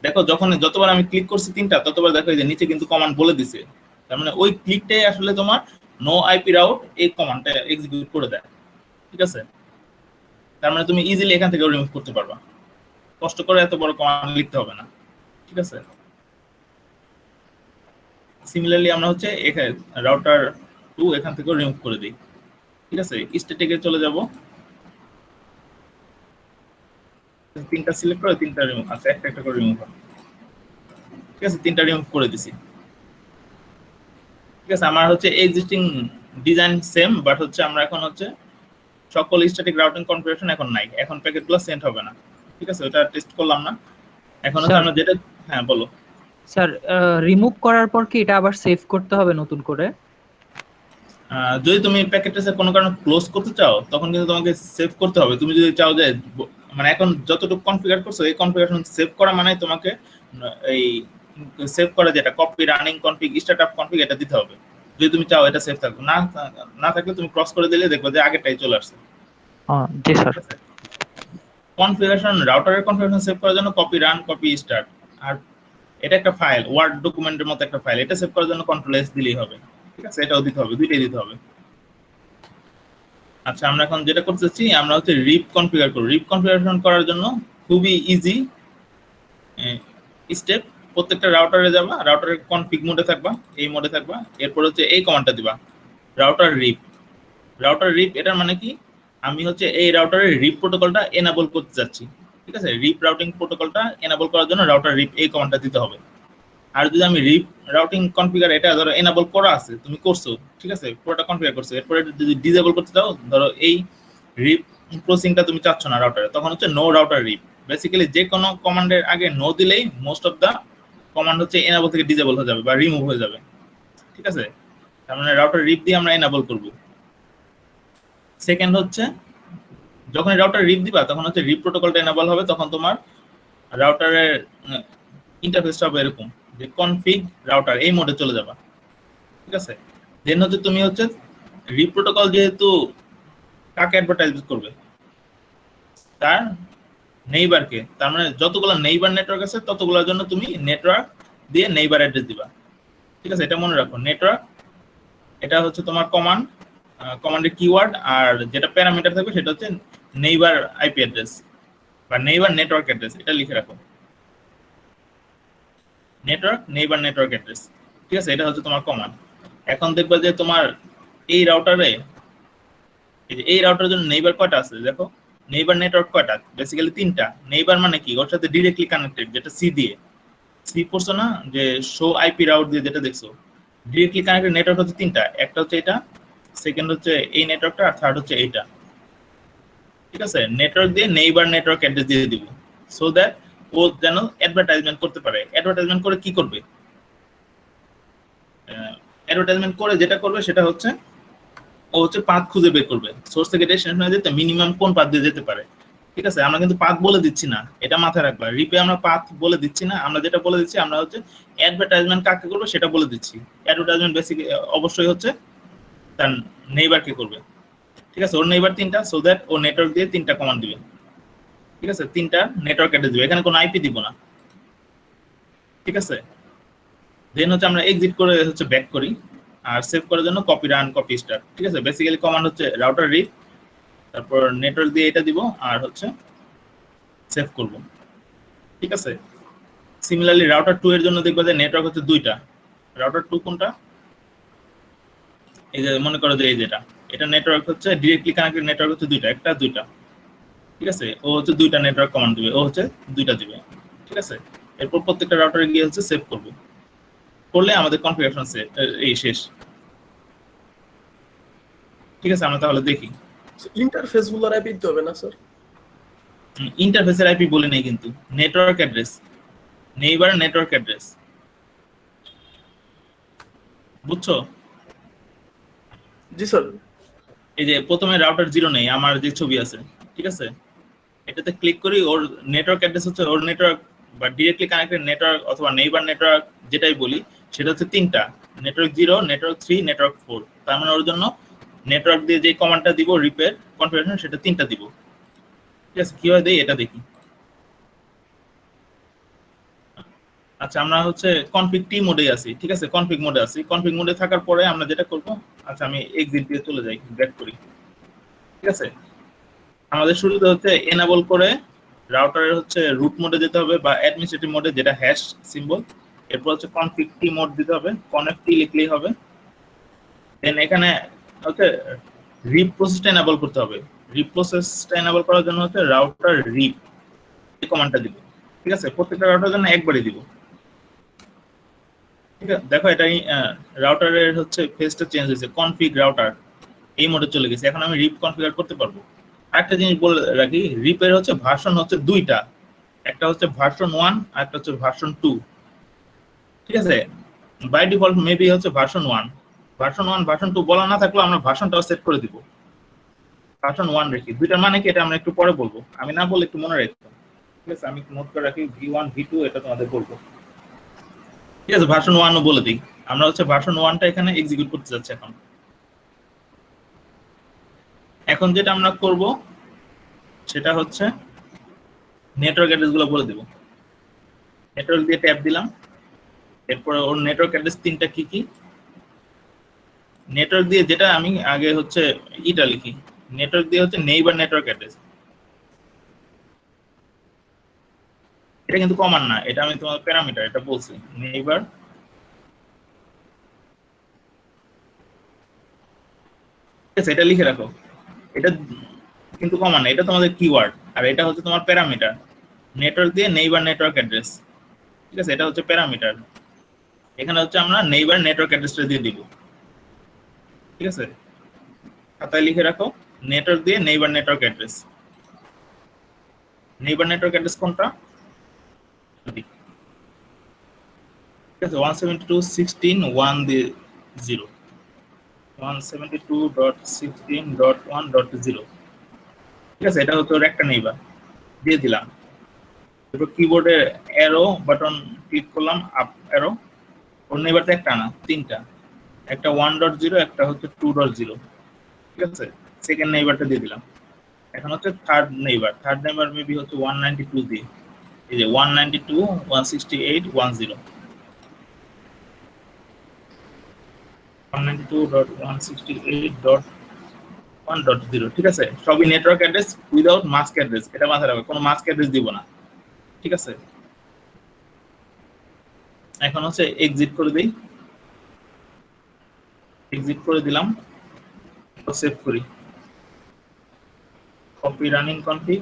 দেখো যতবার আমি ক্লিক করছি 3টা, ততবার দেখো যে নিচে কিন্তু কমান্ড বলে দিছে, তার মানে ওই ক্লিকটাই আসলে তোমার নো আইপি রাউট এই কমান্ডটা এক্সিকিউট করে দেয়। ঠিক আছে, তার মানে তুমি ইজিলি এখান থেকে রিমুভ করতে পারবা, কষ্ট করে এত বড় কমান্ড লিখতে হবে না। ঠিক আছে, সিমিলারলি আমরা হচ্ছে এখানে রাউটার 2 এখান থেকে রিমুভ করে দিই। ঠিক আছে, স্ট্যাটিকে চলে যাব, 3টা সিলেক্ট করে 3টা রিমুভ, আচ্ছা একটা একটা করে রিমুভ। ঠিক আছে, 3টা রিমুভ করে দিছি। ঠিক আছে, আমার হচ্ছে এক্সিস্টিং ডিজাইন সেম, বাট হচ্ছে আমরা এখন হচ্ছে সকল স্ট্যাটিক রাউটিং কনফিগারেশন এখন নাই, এখন প্যাকেটগুলো সেন্ড হবে না। ঠিক আছে, ওটা টেস্ট করলাম না। এখন হচ্ছে আমরা যেটা, হ্যাঁ বলো স্যার রিমুভ করার পর কি এটা আবার সেভ করতে হবে নতুন করে? যদি তুমি প্যাকেটটা কোনো কারণে ক্লোজ করতে চাও তখন কিন্তু তোমাকে সেভ করতে হবে। তুমি যদি চাও যে মানে এখন যতটুকু কনফিগার করছো এই কনফিগারেশন সেভ করা মানে তোমাকে এই সেভ করা যেটা copy running config startup config এটা দিতে হবে যদি তুমি চাও এটা সেভ থাকুক। না থাকলে তুমি ক্রস করে দিলে দেখবে যে আগেরটাই চলে আসছে। জি স্যার। কনফিগারেশন রাউটারের কনফিগারেশন সেভ করার জন্য কপি রান কপি স্টার্ট, আর এটা একটা ফাইল ওয়ার্ড ডকুমেন্টের মতো একটা ফাইল, এটা সেভ করার জন্য কন্ট্রোল এস দিলেই হবে। ঠিক আছে, এটাও দিতে হবে, দুইটাই দিতে হবে। আচ্ছা, আমরা এখন যেটা করতেছি আমরা হচ্ছে রিপ কনফিগার করব। রিপ কনফিগারেশন করার জন্য খুবই ইজি স্টেপ। প্রত্যেকটা রাউটারে যাবা, রাউটারের কনফিগ মোডে থাকবা, এই মোডে থাকবা, এরপর হচ্ছে এই কমান্ডটা দিবা রাউটার রিপ। রাউটার রিপ এটার মানে কি, আমি হচ্ছে এই রাউটারের রিপ প্রোটোকলটা এনাবল করতে যাচ্ছি। ঠিক আছে, রিপ রাউটিং প্রোটোকলটা এনাবল করার জন্য রাউটার রিপ এই কমান্ডটা দিতে হবে। আর যদি আমি রিপ রাউটিং কনফিগার এটা ধরো এনাবল করা আছে, তুমি করছো, ঠিক আছে, পুরোটা কনফিগার করছো, এরপরে যদি ডিসেবল করতে চাও, ধরো এই রিপ প্রসেসিংটা তুমি চাচ্ছ না রাউটারে, তখন হচ্ছে নো রাউটার রিপ। বেসিক্যালি যে কোনো কমান্ডের আগে নো দিলেই মোস্ট অফ দা কমান্ড হচ্ছে এনাবল থেকে ডিসেবল হয়ে যাবে বা রিমুভ হয়ে যাবে। ঠিক আছে, তার মানে রাউটার রিপ দিয়ে আমরা এনাবল করব। সেকেন্ড হচ্ছে যখন রাউটার রিপ দিবা তখন হচ্ছে রিপ প্রোটোকলটা এনাবল হবে, তখন তোমার রাউটারের ইন্টারফেসটা হবে এরকম যে কনফিগ রাউটার এই মোডে চলে যাবা। ঠিক আছে, দেন হচ্ছে তুমি হচ্ছে রিপ প্রোটোকল যেহেতু কাকে অ্যাডভার্টাইজ করবে, তার নেইবারকে, তার মানে যতগুলো নেইবার নেটওয়ার্ক আছে ততগুলোর জন্য তুমি নেটওয়ার্ক দিয়ে নেইবার অ্যাড্রেস দিবা। ঠিক আছে, এটা মনে রাখো। নেটওয়ার্ক এটা হচ্ছে তোমার কমান্ড, কমান্ডের কিওয়ার্ড, আর যেটা প্যারামিটার থাকবে সেটা হচ্ছে নেইবার আইপি অ্যাড্রেস বা নেইবার নেটওয়ার্ক অ্যাড্রেস, এটা লিখে রাখো। Network neighbour network address. ঠিক আছে, এটা হচ্ছে তোমার কমান্ড। এখন দেখবা যে তোমার এই রাউটারে, এই রাউটারের জন্য নেইবার কয়টা আছে দেখো। নেইবার নেটওয়ার্ক কয়টা? বেসিক্যালি 3টা। নেইবার মানে কি, ওর সাথে ডিরেক্টলি কানেক্টেড, যেটা সি দিয়ে, সি পড়ছো না যে শো আইপি রাউট দিয়ে যেটা দেখছো, ডিরেক্টলি কানেক্টেড নেটওয়ার্ক হচ্ছে 3টা। একটা হচ্ছে এটা, সেকেন্ড হচ্ছে এই নেটওয়ার্কটা, আর থার্ড হচ্ছে এইটা। ঠিক আছে, নেটওয়ার্ক দিয়ে নেইবার নেটওয়ার্ক অ্যাড্রেস দিয়ে দিব সো দ্যাট ও যেন অ্যাডভার্টাইজমেন্ট করতে পারে। অ্যাডভার্টাইজমেন্ট করে কি করবে? অ্যাডভার্টাইজমেন্ট করে যেটা করবে সেটা হচ্ছে ও হচ্ছে পাথ খুঁজে বের করবে, সোর্স থেকে ডেস্টিনেশনে যেতে মিনিমাম কোন পাথ দিয়ে যেতে পারে। ঠিক আছে, আমরা কিন্তু পাথ বলে দিচ্ছি না, এটা মাথায় রাখবা। রিপে আমরা পাথ বলে দিচ্ছি না, আমরা যেটা বলে দিচ্ছি আমরা হচ্ছে অ্যাডভার্টাইজমেন্ট কাকে করবে সেটা বলে দিচ্ছি। অ্যাডভার্টাইজমেন্ট বেসিক অবশ্যই হচ্ছে তার নেইবারকে করবে। ঠিক আছে, ওর নেইবার 3টা, সো দ্যাট ও নেটওয়ার্ক দিয়ে 3টা কমান্ড দিবে। ঠিক আছে, 3টা নেটওয়ার্ক অ্যাড্রেস দিবে, এখানে কোনো আইপি দিব না। ঠিক আছে, দেন হচ্ছে আমরা এক্সিট করে হচ্ছে ব্যাক করি, আর সেভ করার জন্য কপি রান কপি স্টার্ট। ঠিক আছে, বেসিক্যালি কমান্ড হচ্ছে রাউটার রিপ, তারপর নেটওয়ার্ক দিয়ে এটা দিব, আর হচ্ছে সেভ করব। ঠিক আছে, সিমিলারলি রাউটার 2 এর জন্য দেখবা যে নেটওয়ার্ক হচ্ছে 2টা। রাউটার 2 কোনটা? এই যে মনে করো যে এই যেটা, এটা নেটওয়ার্ক হচ্ছে ডিরেক্টলি কানেক্টেড নেটওয়ার্ক হচ্ছে 2টা, একটা 2টা। ঠিক আছে, ও হচ্ছে 2টা নেটওয়ার্ক কমান্ড দিবে, ও হচ্ছে 2টা দিবে। ঠিক আছে, এরপর প্রত্যেকটা রাউটারে গিয়ে হচ্ছে সেভ করব, করলে আমাদের কনফিগারেশন সেট এই শেষ। ঠিক আছে, আমরা তাহলে দেখি। ইন্টারফেসগুলোর আইপি দিতে হবে না স্যার? ইন্টারফেসের আইপি বলে নেই কিন্তু, network address, neighbour network address, বুঝছো? জি স্যার। এই যে প্রথমে রাউটার 0 নেই, আমার যে ছবি আছে, ঠিক আছে, এটাতে ক্লিক করি, ওর নেটওয়ার্ক অ্যাড্রেস হচ্ছে, ওর নেটওয়ার্ক বা ডিরেক্টলি কানেক্টেড নেটওয়ার্ক অথবা নেইবার নেটওয়ার্ক যেটাই বলি সেটা হচ্ছে 3টা, নেটওয়ার্ক 0, নেটওয়ার্ক 3, নেটওয়ার্ক 4। তার মানে ওর জন্য নেটওয়ার্ক দিয়ে যে কমান্ডটা দিব রিপেয়ার কনফিগারেশন সেটা 3টা দিব। ঠিক আছে, কিভাবে দেই এটা দেখি। আচ্ছা, আমরা হচ্ছে কনফিগ টি মোডে আছি। ঠিক আছে, কনফিগ মোডে আছি। কনফিগ মোডে থাকার পরে আমরা যেটা করব, আচ্ছা আমি এক্সিট দিয়ে চলে যাই, ব্যাক করি। ঠিক আছে, আমাদের শুরুতে হচ্ছে এনাবল করে রাউটারের হচ্ছে রুট মোডে যেতে হবে বা অ্যাডমিনিস্ট্রেটিভ মোডে, যেটা হ্যাশ সিম্বল। এরপর হচ্ছে কনফিগ টি মোড দিতে হবে, কনফ টি লিখলেই হবে। দেন এখানে হচ্ছে রিপ প্রসেসটা এনাবল করতে হবে। রিপ প্রসেসটা এনাবল করার জন্য হচ্ছে রাউটার রিপ এই কমান্ডটা দিব। ঠিক আছে, প্রত্যেকটা রাউটারের জন্য একবারই দিব। ঠিক আছে, দেখো এটাই রাউটারের হচ্ছে ফেসটা চেঞ্জ হয়েছে, কনফিগ রাউটার এই মোডে চলে গেছে। এখন আমি রিপ কনফিগার করতে পারবো। আরেকটা জিনিস বলে রাখি, রিপের হচ্ছে ভার্সন হচ্ছে 2টা, একটা হচ্ছে ভার্সন 1 আর একটা হচ্ছে ভার্সন 2। ঠিক আছে, বাই ডিফল্ট মেবি হচ্ছে ভার্সন 1, ভার্সন 2 বলা না থাকলেও আমরা ভার্সনটাও সেট করে দিব, ভার্সন 1 রেখি। দুইটার মানে কি এটা আমরা একটু পরে বলবো, আমি না বলে একটু মনে রাখবো। ঠিক আছে, আমি নোট করে রাখি V1 V2 এটা তোমাদের বলবো। ঠিক আছে, ভার্সন 1 ও বলে দিই। আমরা হচ্ছে ভার্সন 1টা এখানে এক্সিকিউট করতে যাচ্ছি এখন যেটা আমরা করব সেটা হচ্ছে নেটওয়ার্ক অ্যাড্রেস গুলো বলে দেব। নেটওয়ার্ক দিয়ে ট্যাব দিলাম, এরপর ওর নেটওয়ার্ক অ্যাড্রেস তিনটা কি কি, নেটওয়ার্ক দিয়ে যেটা আমি আগে হচ্ছে এটা লিখি, নেটওয়ার্ক দিয়ে হচ্ছে নেইবার নেটওয়ার্ক অ্যাড্রেস। এটা কিন্তু কমান্ড না, এটা আমি তোমার প্যারামিটার এটা বলছি, নেইবার এটা লিখে রাখো। এটা কিন্তু কমান্ড না, এটা তোমাদের কিওয়ার্ড, আর এটা হচ্ছে তোমার প্যারামিটার। নেটওয়ার্ক দিয়ে নেইবার নেটওয়ার্ক অ্যাড্রেস, ঠিক আছে, এটা হচ্ছে প্যারামিটার। এখানে হচ্ছে আমরা নেইবার নেটওয়ার্ক অ্যাড্রেসটা দিয়ে দিব। ঠিক আছে, খাতায় লিখে রাখো নেটওয়ার্ক দিয়ে neighbour network address. Neighbour network address কোনটা? ঠিক আছে, 172.16.1.0, 172.16.1.0। ঠিক আছে, এটা হচ্ছে ওর একটা নেইবার দিয়ে দিলাম। এরপর কিবোর্ডে অ্যারো বাটন ক্লিক করলাম, আপ অ্যারো। ওর নেইবারটা একটা না, তিনটা, একটা 1.0, একটা হচ্ছে 2.0। ঠিক আছে, সেকেন্ড নেইবারটা দিয়ে দিলাম। এখন হচ্ছে থার্ড নেইবার মেবি হচ্ছে 192 দিয়ে, এই যে 192.168.10, 192.168.1.0। ঠিক আছে, সবই network address without mask address, এটা মাথায় রাখবে, কোনো মাস্ক অ্যাড্রেস দিব না। ঠিক আছে, এখন হচ্ছে এক্সিট করে দিই, এক্সিট করে দিলাম, সেভ করি। Copy running config,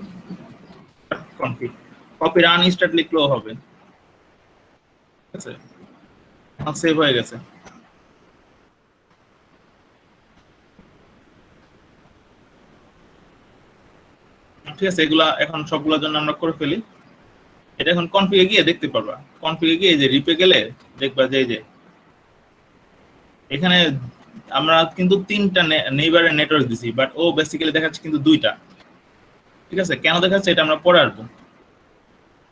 copy run start লিখলেও হবে। ঠিক আছে, এখন সেভ হয়ে গেছে। ঠিক আছে, এগুলা এখন সবগুলোর জন্য আমরা করে ফেলি। এটা এখন কনফিগে গিয়ে দেখতে পারবা, কনফিগে গিয়ে যে রিপে গেলে দেখবা যে এই যে এখানে আমরা কিন্তু তিনটা নেইবারের নেটওয়ার্ক দিছি, বাট ও বেসিক্যালি দেখাচ্ছে কিন্তু দুইটা। ঠিক আছে, কেন দেখাচ্ছে এটা আমরা পরে আসবো।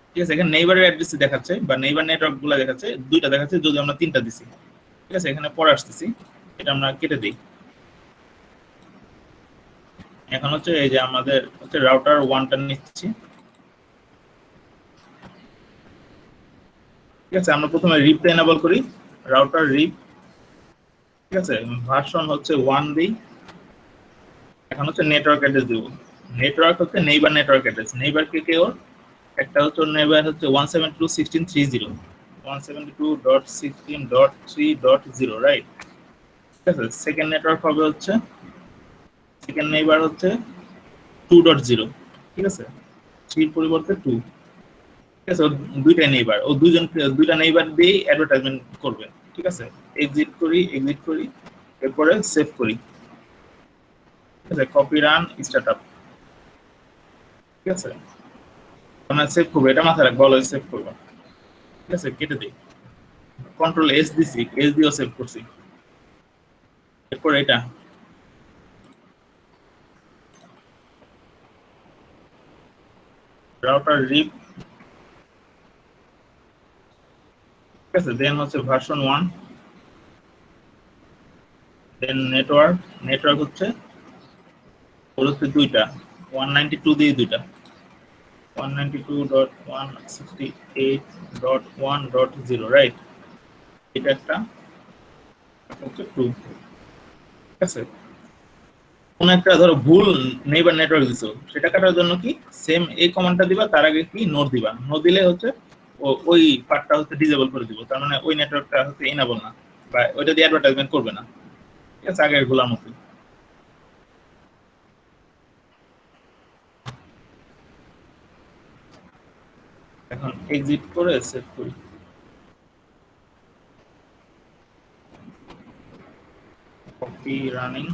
ঠিক আছে, এখানে নেইবারের অ্যাড্রেস দেখাচ্ছে বা নেইবার নেটওয়ার্ক গুলো দেখাচ্ছে দুইটা, দেখাচ্ছে যদি আমরা তিনটা দিছি। ঠিক আছে, এখানে পরে আসতেছি, এটা আমরা কেটে দিই। এখন হচ্ছে এই যে আমাদের হচ্ছে রাউটার 1টা নিচ্ছি। ঠিক আছে, আমরা প্রথমে রিপটা এনেবল করি, রাউটার রিপ। ঠিক আছে, ভার্সন হচ্ছে 1 দিই। এখন হচ্ছে নেটওয়ার্ক অ্যাড্রেস দেব, নেটওয়ার্ক হচ্ছে নেইবার নেটওয়ার্ক অ্যাড্রেস। নেইবার কে ওর একটা হচ্ছে ওর নেইবার হচ্ছে 172.16.3.0, 172.16.3.0, রাইট। ঠিক আছে, সেকেন্ড নেটওয়ার্ক হবে হচ্ছে, সেকেন্ড নেইবার হচ্ছে 2.0। ঠিক আছে, 3 পরিবর্তে 2। ঠিক আছে, দুইটা নেইবার, ও দুইটা নেইবার দিয়ে অ্যাডভার্টাইজমেন্ট করবে। ঠিক আছে, এক্সিট করি, এরপরে সেভ করি। ঠিক আছে, কপি রান স্টার্টআপ। ঠিক আছে, আমরা সেভ করবো, এটা মাথায় রাখবো, অলওয়েজ সেভ করবো। ঠিক আছে, কেটে দিই, কন্ট্রোল এস দিছি, এস দিয়েও সেভ করছি। এরপর এটা রাউটার রিপ। ঠিক আছে, দেন হচ্ছে ভার্সন 1, দেন নেটওয়ার্ক হচ্ছে ওর হচ্ছে দুইটা, 192 দিয়ে দুইটা, 192.168.1.0, রাইট। এটা একটা হচ্ছে 2। ঠিক আছে, কোন একটা ধরো ভুল নেইবার নেটওয়ার্ক দিছো, সেটা কাটার জন্য কি সেম এই কমান্ডটা দিবা, তার আগে কি নোট দিবা, নোট দিলে হচ্ছে ওই পার্টটা হচ্ছে ডিসেবল করে দিব, তার মানে ওই নেটওয়ার্কটা হচ্ছে এনেবল না বা ওইটা দিয়ে অ্যাডভার্টাইজমেন্ট করবে না। ঠিক আছে, আগের গুলার মতো। এখন এক্সিট করে সেভ করি। Copy running.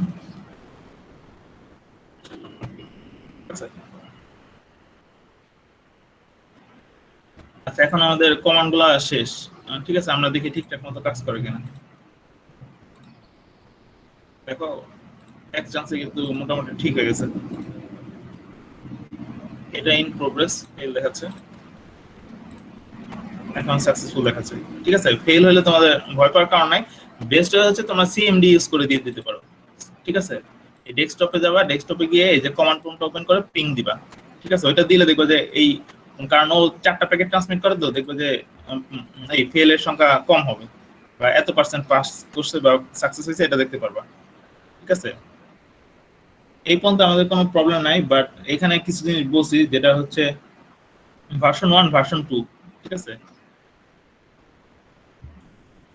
আচ্ছা, এখন আমাদের কমান্ড গুলা শেষ। ঠিক আছে, আমরা দেখি ঠিকঠাক মতো কাজ করে কিনা। দেখো এক চান্সে কিন্তু মোটামুটি ঠিক হয়ে গেছে। এটা ইন প্রোগ্রেস ফেল দেখাচ্ছে, এখন সাকসেসফুল দেখাচ্ছে। ঠিক আছে, ফেল হলে তোমাদের ভয় পাওয়ার কারণ নাই। বেস্ট হচ্ছে তোমরা সিএমডি ইউজ করে দিয়ে দিতে পারো। ঠিক আছে, এই ডেস্কটপে যাবা, ডেস্কটপে গিয়ে এই যে কমান্ড প্রম্পট ওপেন করে পিং দিবা। ঠিক আছে, ওইটা দিলে দেখবে যে এই, কারণ ও 4টা প্যাকেট ট্রান্সমিট করে, তো দেখবে যে এই ফেলের সংখ্যা কম হবে, বা এত % পাস করছে বা সাকসেস হয়েছে এটা দেখতে পারবা। ঠিক আছে, এই পর্যন্ত আমাদের কোনো প্রবলেম নাই। বাট এখানে কিছু জিনিস বলছি, যেটা হচ্ছে ভার্সন 1 ভার্সন 2। ঠিক আছে,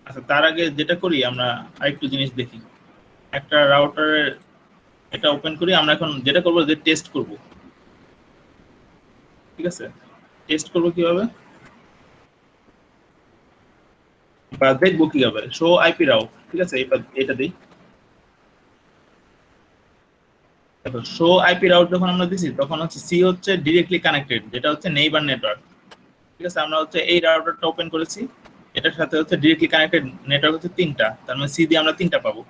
আচ্ছা তার আগে যেটা করি আমরা আরেকটু জিনিস দেখি। একটা রাউটারের এটা ওপেন করি। আমরা এখন যেটা করবো যে টেস্ট করব। ঠিক আছে, টেস্ট করব কিভাবে বা দেখবো কিভাবে, শো আইপি রাউট। ঠিক আছে, এটা দিই। দেখো শো আইপি রাউট যখন আমরা দিছি তখন হচ্ছে সি হচ্ছে ডিরেক্টলি কানেক্টেড, যেটা হচ্ছে নেইবার নেটওয়ার্ক। ঠিক আছে, আমরা হচ্ছে এই রাউটারটা ওপেন করেছি, এটার সাথে হচ্ছে ডিরেক্টলি কানেক্টেড নেটওয়ার্ক হচ্ছে 3টা, তার মানে সি দিয়ে আমরা 3টা পাবো।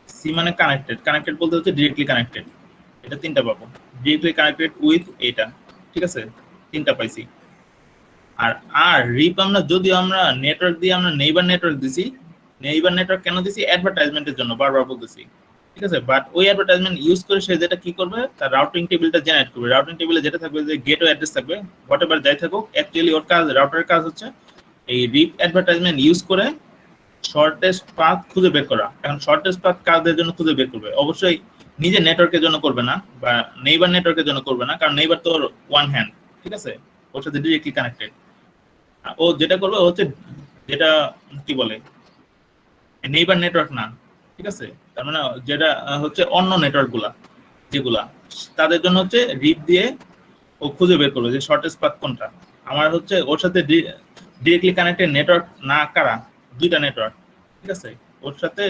সি মানে কানেক্টেড, কানেক্টেড বলতে হচ্ছে ডিরেক্টলি কানেক্টেড, এটা 3টা পাবো। ডিরেক্টলি কানেক্টেড উইথ এটা। ঠিক আছে, 3টা পাইছি। আর রিপ আমরা যদিও আমরা নেটওয়ার্ক দিয়ে আমরা নেইবার নেটওয়ার্ক দিছি। নেইবার নেটওয়ার্ক কেন দিছি? অ্যাডভার্টাইজমেন্টের জন্য, বারবার বলতেছি। ঠিক আছে, বাট ওই অ্যাডভার্টাইজমেন্ট ইউজ করে সে যেটা কি করবে, তার রাউটিং টেবিলটা জেনারেট করবে। রাউটিং টেবিলে যেটা থাকবে যে গেটওয়ে অ্যাড্রেস থাকবে, হোয়াটএভার যাই থাকুক, অ্যাকচুয়ালি ওর কাজ, রাউটারের কাজ হচ্ছে এই রিপ অ্যাডভার্টাইজমেন্ট ইউজ করে শর্টেস্ট পাথ খুঁজে বের করা। এখন শর্টেস্ট পাথ কাজের জন্য খুঁজে বের করবে, অবশ্যই নিজের নেটওয়ার্কের জন্য করবে না বা নেইবার নেটওয়ার্কের জন্য করবে না, কারণ নেইবার তো ওয়ান হ্যান্ড। ঠিক আছে, ওর সাথে ডিরেক্টলি কানেক্টেড। ও যেটা করবে হচ্ছে, যেটা কি বলে, নেইবার নেটওয়ার্ক না। ঠিক আছে, তার মানে যেটা হচ্ছে অন্য নেটওয়ার্ক গুলা যেগুলা, তাদের জন্য হচ্ছে রিপ দিয়ে ও খুঁজে বের করবে যে শর্টেস্ট পাথ কোনটা। আমার হচ্ছে ওর সাথে ডিরেক্টলি কানেক্টেড নেটওয়ার্ক না কারা, 2টা নেটওয়ার্ক। ঠিক আছে, ওর সাথে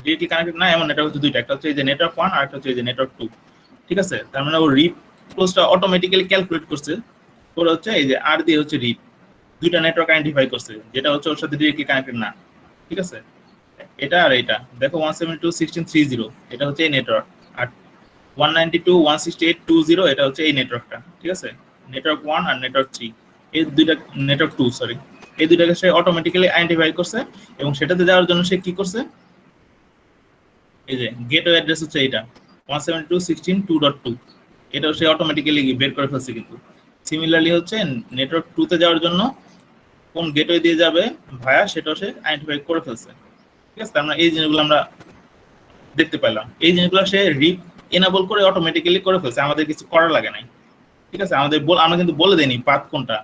ডিরেক্টলি কানেক্টেড না এমন নেটওয়ার্ক হচ্ছে 2টা, একটা হচ্ছে এই যে নেটওয়ার্ক 1 আর একটা হচ্ছে এই যে নেটওয়ার্ক 2। ঠিক আছে, তার মানে ও রিপ ক্লোজটা অটোমেটিক্যালি ক্যালকুলেট করছে, ওরা হচ্ছে এই যে আর দিয়ে হচ্ছে রিপ 2টা নেটওয়ার্ক আইডেন্টিফাই করছে, যেটা হচ্ছে ওর সাথে ডিরেক্টলি কানেক্টেড না। ঠিক আছে, এটা আর এটা দেখো 172.16.30 এটা হচ্ছে এই নেটওয়ার্ক, আর 192.168.20 এটা হচ্ছে এই নেটওয়ার্কটা। ঠিক আছে, নেটওয়ার্ক 1 আর নেটওয়ার্ক 3, এই দুইটা নেটওয়ার্ক 2 সরি, এই দুইটাকে সে অটোমেটিক্যালি আইডেন্টিফাই করছে। এবং সেটাতে যাওয়ার জন্য সে কি করছে, এই যে গেটওয়ে অ্যাড্রেস হচ্ছে এটা 172.16.2.2, এটাও সে অটোমেটিক্যালি বের করে ফেলছে। কিন্তু সিমিলারলি হচ্ছে নেটওয়ার্ক 2 তে যাওয়ার জন্য কোন গেটওয়ে দিয়ে যাবে ভায়া, সেটাও সে আইডেন্টিফাই করে ফেলছে। ঠিক আছে, আমরা এই জিনিসগুলো আমরা দেখতে পেলাম। এই জিনিসগুলো সে রিপ এনাবল করে অটোমেটিক্যালি করে ফেলছে, আমাদের কিছু করা লাগে নাই। ঠিক আছে, আমরা কিন্তু বলে দেইনি পাথ কোনটা,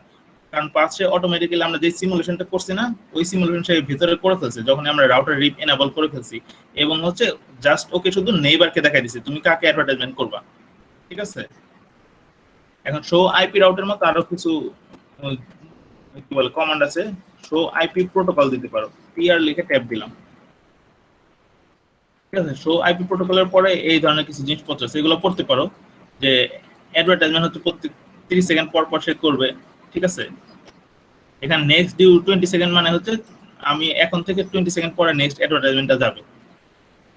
কারণ পাথ সে অটোমেটিক্যালি আমরা যে সিমুলেশনটা করছি না, ওই সিমুলেশন সে ভিতরে করে ফেলছে যখন আমরা রাউটার রিপ এনাবল করে ফেলছি। এবং হচ্ছে জাস্ট ওকে শুধু নেইবারকে দেখাই দিছে তুমি কাকে অ্যাডভার্টাইজমেন্ট করবা। ঠিক আছে, এখন শো আইপি রাউটের মতো আরো কিছু কি বলে কমান্ড আছে। শো আইপি প্রোটোকল দিতে পারো, পিআর লিখে ট্যাব দিলাম। ঠিক আছে, শো আইপি প্রোটোকলের পরে এই ধরনের কিছু জিনিসপত্র আছে, এগুলো পড়তে পারো। যে অ্যাডভার্টাইজমেন্ট হচ্ছে প্রত্যেক 30 সেকেন্ড পর পর সে করবে। ঠিক আছে, এখানে নেক্সট ডিউ 20 সেকেন্ড মানে হচ্ছে আমি এখন থেকে 20 সেকেন্ড পরে নেক্সট অ্যাডভার্টাইজমেন্টটা যাবে।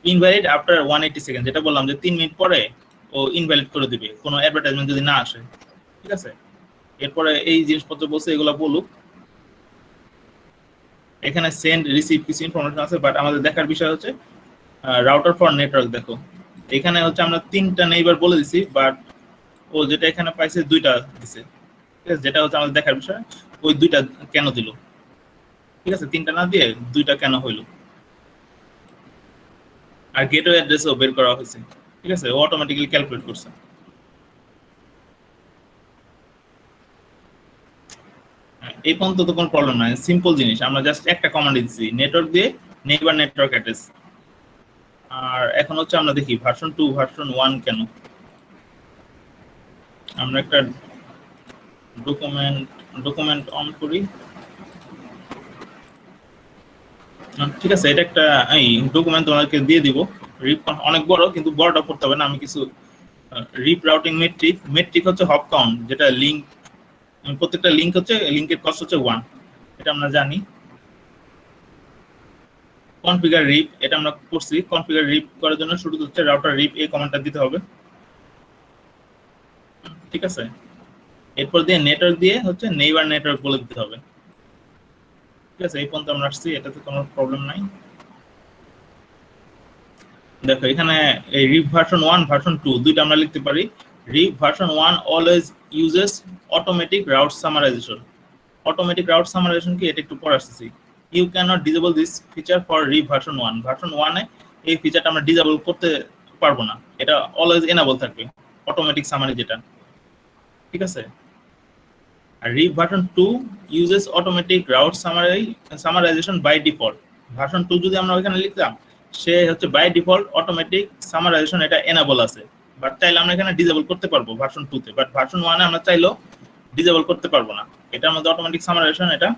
ইনভ্যালিড আফটার 180 সেকেন্ড, যেটা বললাম যে 3 মিনিট পরে ও ইনভ্যালিড করে দিবে কোনো অ্যাডভার্টাইজমেন্ট যদি না আসে। ঠিক আছে, এরপরে এই জিনিসপত্র বলছে, এগুলো বলুক। এখানে সেন্ড রিসিভ কিছু ইনফরমেশন আছে, বাট আমাদের দেখার বিষয় হচ্ছে রাউটার ফর নেটওয়ার্ক। দেখো এখানে হচ্ছে আমরা 3টা নেইবার বলে দিছি, বাট ও যেটা এখানে পাইছে 2টা দিছে। ঠিক আছে, যেটা হচ্ছে আমাদের দেখার বিষয়, ওই 2টা কেন দিল। ঠিক আছে, 3টা না দিয়ে 2টা কেন হইলো। আর গেটওয়ে অ্যাড্রেসও বের করা হয়েছে। ঠিক আছে, ও অটোমেটিক্যালি ক্যালকুলেট করছে। এই পর্যন্ত তো কোনো প্রবলেম নাই, সিম্পল জিনিস। আমরা জাস্ট একটা কমান্ড দিচ্ছি নেটওয়ার্ক দিয়ে, নেইবার নেটওয়ার্ক অ্যাড্রেস। আর এখন হচ্ছে আমরা দেখি ভার্সন 2 ভার্সন 1 কেন। আমরা একটা ডকুমেন্ট অন করি। ঠিক আছে, এটা একটা এই ডকুমেন্ট তোমাদেরকে দিয়ে দিব। রিপ অনেক বড়, কিন্তু বড়টা পড়তে হবে না। আমি কিছু রিপ রাউটিং মেট্রিক হচ্ছে হপ কাউন্ট, যেটা লিংক, প্রত্যেকটা লিংক হচ্ছে লিংকের কস্ট হচ্ছে 1, এটা আমরা জানি। কনফিগার রিপ, এটা আমরা করছি। কনফিগার রিপ করার জন্য শুরুতে হচ্ছে রাউটার রিপ এই কমান্ডটা দিতে হবে, ঠিক আছে। এরপর দিয়ে নেটওয়ার্ক দিয়ে হচ্ছে নেইবার নেটওয়ার্ক বলে দিতে হবে, ঠিক আছে। এই পর্যন্ত আমরা আসছি, এটাতে কোনো প্রবলেম নাই। দেখো এখানে এই রিপ ভার্সন 1 ভার্সন 2 দুইটা আমরা লিখতে পারি। RIP version 1 always uses automatic route summarisation. Automatic route summarisation কি, এটা একটু পরে আসতেছি। You can not disable this feature for RIP version 1। Version 1 এ এই ফিচারটা আমরা ডিসেবল করতে পারবো না, এটা অলওয়েজ এনেবল থাকবে অটোমেটিক সামারি যেটা, ঠিক আছে। আর RIP version 2 uses automatic route summarisation by default. Version 2 যদি আমরা ওখানে লিখতাম, সে হচ্ছে বাই ডিফল্ট অটোমেটিক সামারাইজেশন এটা এনেবল আছে, বাট চাইলে আমরা এখানে ডিসেবল করতে পারবো ভার্সন 2 তে, বাট ভার্সন 1 এ আমরা চাইলেও ডিসেবল করতে পারবো না। এটার মধ্যে অটোমেটিক সামারাইজেশন এটা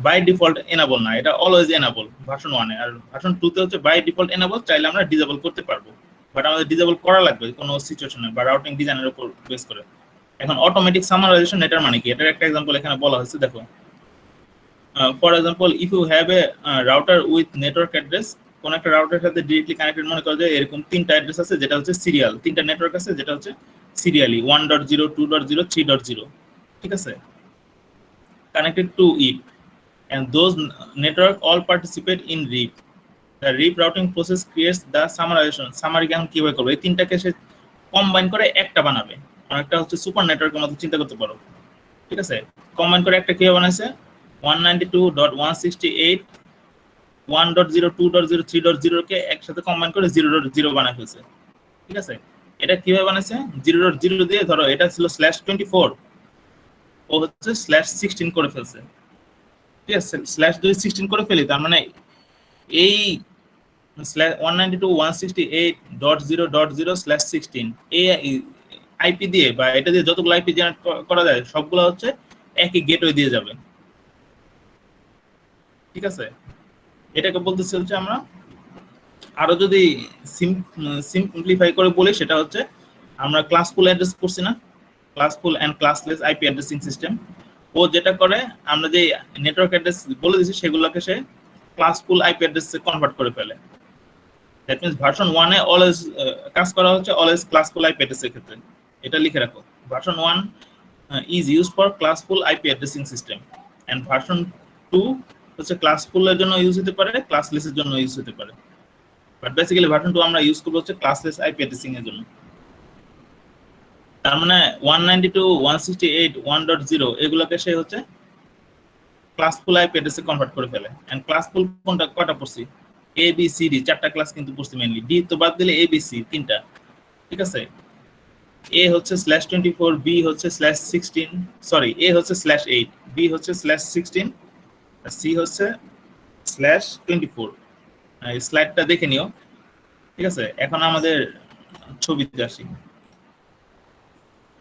বাই ডিফল্ট এনেবল না, এটা অলওয়েজ এনেবল ভার্সন 1 এ। আর ভার্সন 2 তে হচ্ছে বাই ডিফল্ট এনেবল, চাইলে আমরা ডিসেবল করতে পারবো, বাট আমাদের ডিসেবল করা লাগবে কোনো সিচুয়েশনে বা রাউটিং ডিজাইনের উপর বেস করে। এখন অটোমেটিক সামারাইজেশন এটার মানে কি, এটার একটা एग्जांपल এখানে বলা হয়েছে, দেখো। For example if you have a router with network address, কোন একটা রাউটারের সাথে ডিরেক্টলি কানেক্টেড, মনে করো যে এরকম তিনটা অ্যাড্রেস আছে যেটা হচ্ছে সিরিয়াল, তিনটা নেটওয়ার্ক আছে যেটা হচ্ছে সিরিয়ালি 1.0 2.0 3.0, ঠিক আছে, connected to it, and those network all participate in RIP. The RIP routing process creates the summarization. Summary কেমন কিভাবে করবে, এই তিনটাকে সে কম্বাইন করে একটা বানাবে। অনেকটা হচ্ছে সুপার নেটওয়ার্কের মতো চিন্তা করতে পারো, ঠিক আছে। কম্বাইন করে একটা কিভাবে বানাইছে, 192.168 1.0 2.0 3.0 কে একসাথে কম্বাইন করে 0.0 বানাই ফেলছে, ঠিক আছে। এটা কিভাবে বানাইছে, 0.0 দিয়ে ধরো এটা ছিল /24, ও হচ্ছে /16 করে ফেলছে, ঠিক আছে। যদি 16 করে ফেলি, তার মানে এই 192.168.0.0/16 এই আইপি দিয়ে বা এটা দিয়ে যতগুলো আইপি জেনারেট করা যায় সবগুলো হচ্ছে একই গেটওয়ে দিয়ে যাবে, ঠিক আছে। এটাকে বলতেছি হচ্ছে আমরা আরো যদি সিম্পলিফাই করে বলি, সেটা হচ্ছে আমরা ক্লাসফুল অ্যাড্রেস করছি না, classful and classless IP addressing system. ও যেটা করে, আমরা যে নেটওয়ার্ক অ্যাড্রেস বলে দিছি সেগুলোকে সে ক্লাসফুল আইপি অ্যাড্রেসে কনভার্ট করে ফেলে। দ্যাট মিন্স ভার্সন 1 এ অলওয়েজ কাজ করা হচ্ছে অলওয়েজ ক্লাসফুল আইপি অ্যাড্রেসের ক্ষেত্রে, এটা লিখে রাখো। Version 1 is used for classful IP addressing system, and version 2 হচ্ছে ক্লাসফুল এর জন্য ইউজ হতে পারে, ক্লাসলেস এর জন্য ইউজ হতে পারে, বাট বেসিক্যালি ভার্সন 2 আমরা ইউজ করব হচ্ছে ক্লাসলেস আইপি অ্যাড্রেসিং এর জন্য। তার মানে 192.168 এগুলোকে সে হচ্ছে ক্লাসফুল আইপি অ্যাড্রেসে কনভার্ট করে ফেলে। এন্ড ক্লাসফুল কোনটা, কয়টা পড়ছি, এ বি সি ডি, চারটা ক্লাস কিন্তু পড়ছি মেইনলি, ডি তো বাদ দিলে এ বি সি তিনটা, ঠিক আছে। এ হচ্ছে /24, বি হচ্ছে /16, সরি এ হচ্ছে /8, বি হচ্ছে /16, আর সি হচ্ছে /24। এই স্লাইডটা দেখে নিও, ঠিক আছে। এখন আমাদের ছবিতে আসি।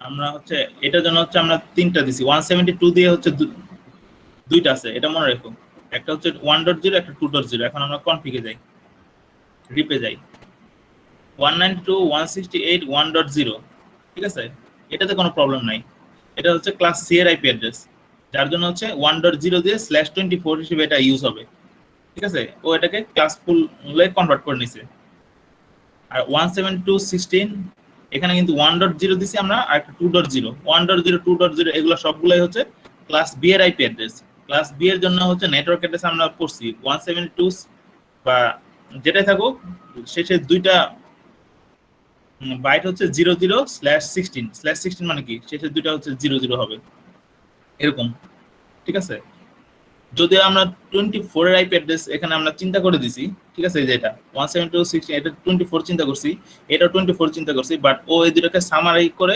আমরা হচ্ছে এটার জন্য হচ্ছে আমরা তিনটা দিছি, 172 দিয়ে হচ্ছে দুইটা আছে, এটা মনে রাখো। একটা হচ্ছে 1.0, একটা 2.0। এখন আমরা কনফিগে যাই, রিপে যাই, 192.168 1.0, ঠিক আছে। এটাতে কোনো প্রবলেম নাই, এটা হচ্ছে ক্লাস সি এর আইপি অ্যাড্রেস, যার জন্য হচ্ছে 1.0 দিয়ে /24 হিসেবে এটা ইউজ হবে, ঠিক আছে। ও এটাকে ক্লাসফুল এ কনভার্ট করে নিছে। আর 172.16 এখানে কিন্তু 1.0 দিছি আমরা, আর একটা 2.0, 1.0 2.0 এগুলো সবগুলাই হচ্ছে ক্লাস বি এর আইপি অ্যাড্রেস। ক্লাস বি এর জন্য হচ্ছে নেটওয়ার্ক অ্যাড্রেস আমরা পড়ছি 172 বা যেটাই থাকুক, শেষে দুইটা বাইট হচ্ছে 00/16, /16 মানে কি, শেষে দুইটা হচ্ছে 00 হবে, এরকম, ঠিক আছে। যদি আমরা 24 এর আইপি অ্যাড্রেস এখানে আমরা চিন্তা করে দিছি, ঠিক আছে, এই যে এটা 172.16 এটা 24 চিন্তা করছি, এটা 24 চিন্তা করছি, বাট ও এই দুটোকে সামারাই করে